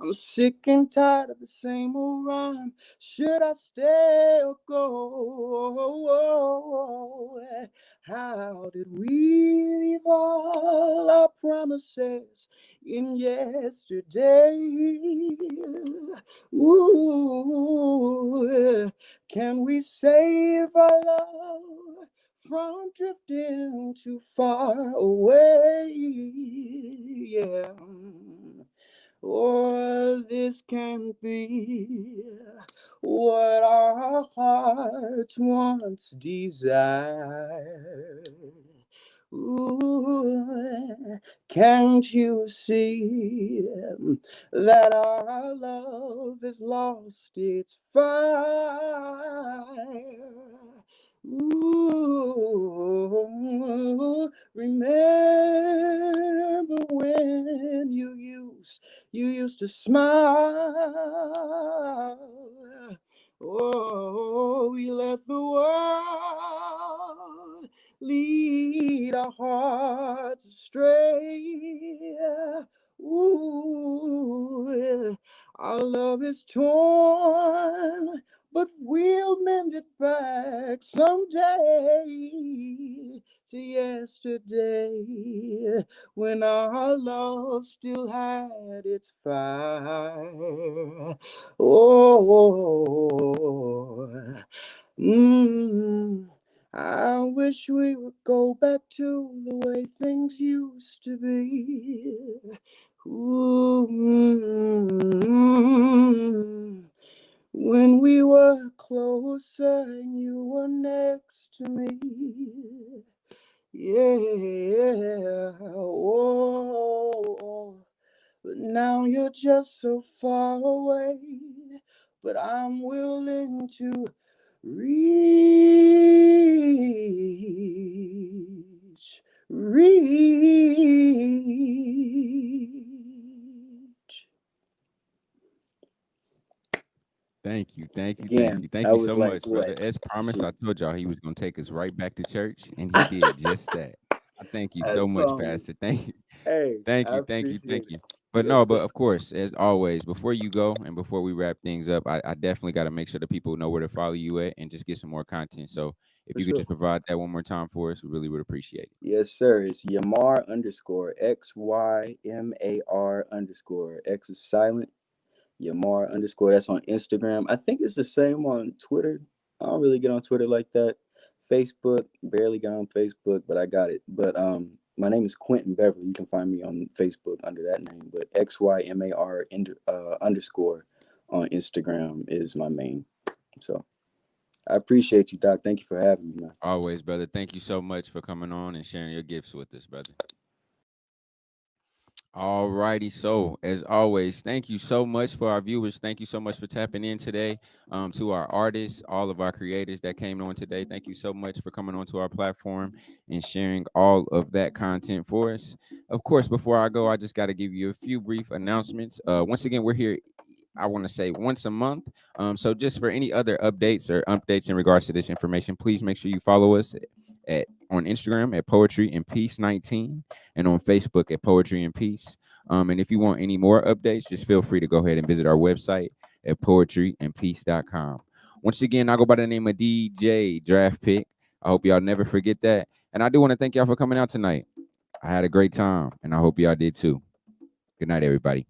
I'm sick and tired of the same old rhyme. Should I stay or go? How did we leave all our promises in yesterday? Ooh, can we save our love from drifting too far away? Yeah. Or this can't be what our hearts once desired. Ooh, can't you see that our love has lost its fire? Ooh, remember when you used to smile. Oh, we let the world lead our hearts astray. Ooh, our love is torn, but we'll mend it back someday to yesterday when our love still had its fire. Oh, I wish we would go back to the way things used to be. Ooh, when we were closer and you were next to me. Yeah. Oh, but now you're just so far away. But I'm willing to reach. Thank you, thank you, thank Again, you, thank that you was so like much, brother. what? As promised, I told y'all he was gonna take us right back to church, and he did just that. I thank you I so much, promise. Pastor. Thank you, Hey, thank I you, thank you, thank appreciate it. you. But Yes, no, sir. but of course, as always, before you go and before we wrap things up, I definitely got to make sure the people know where to follow you at and just get some more content. So if For you could sure. just provide that one more time for us, we really would appreciate it. Yes, sir. It's Yamar underscore XYMAR underscore. X is silent. Yamar underscore. That's on Instagram. I think it's the same on Twitter. I don't really get on Twitter like that. Facebook, barely got on Facebook, but I got it. But my name is Quentin Beverly. You can find me on Facebook under that name. But XYMAR underscore on Instagram is my main. So I appreciate you, Doc. Thank you for having me, man. Always, brother. Thank you so much for coming on and sharing your gifts with us, brother. All righty. So, as always, thank you so much for our viewers. Thank you so much for tapping in today. To our artists, all of our creators that came on today. Thank you so much for coming onto our platform and sharing all of that content for us. Of course, before I go, I just got to give you a few brief announcements. Once again, we're here, I want to say, once a month. So just for any other updates in regards to this information, please make sure you follow us on Instagram at Poetry and Peace 19 and on Facebook at Poetry and Peace. And if you want any more updates, just feel free to go ahead and visit our website at poetryandpeace.com. Once again, I go by the name of DJ Draft Pick. I hope y'all never forget that. And I do want to thank y'all for coming out tonight. I had a great time, and I hope y'all did too. Good night, everybody.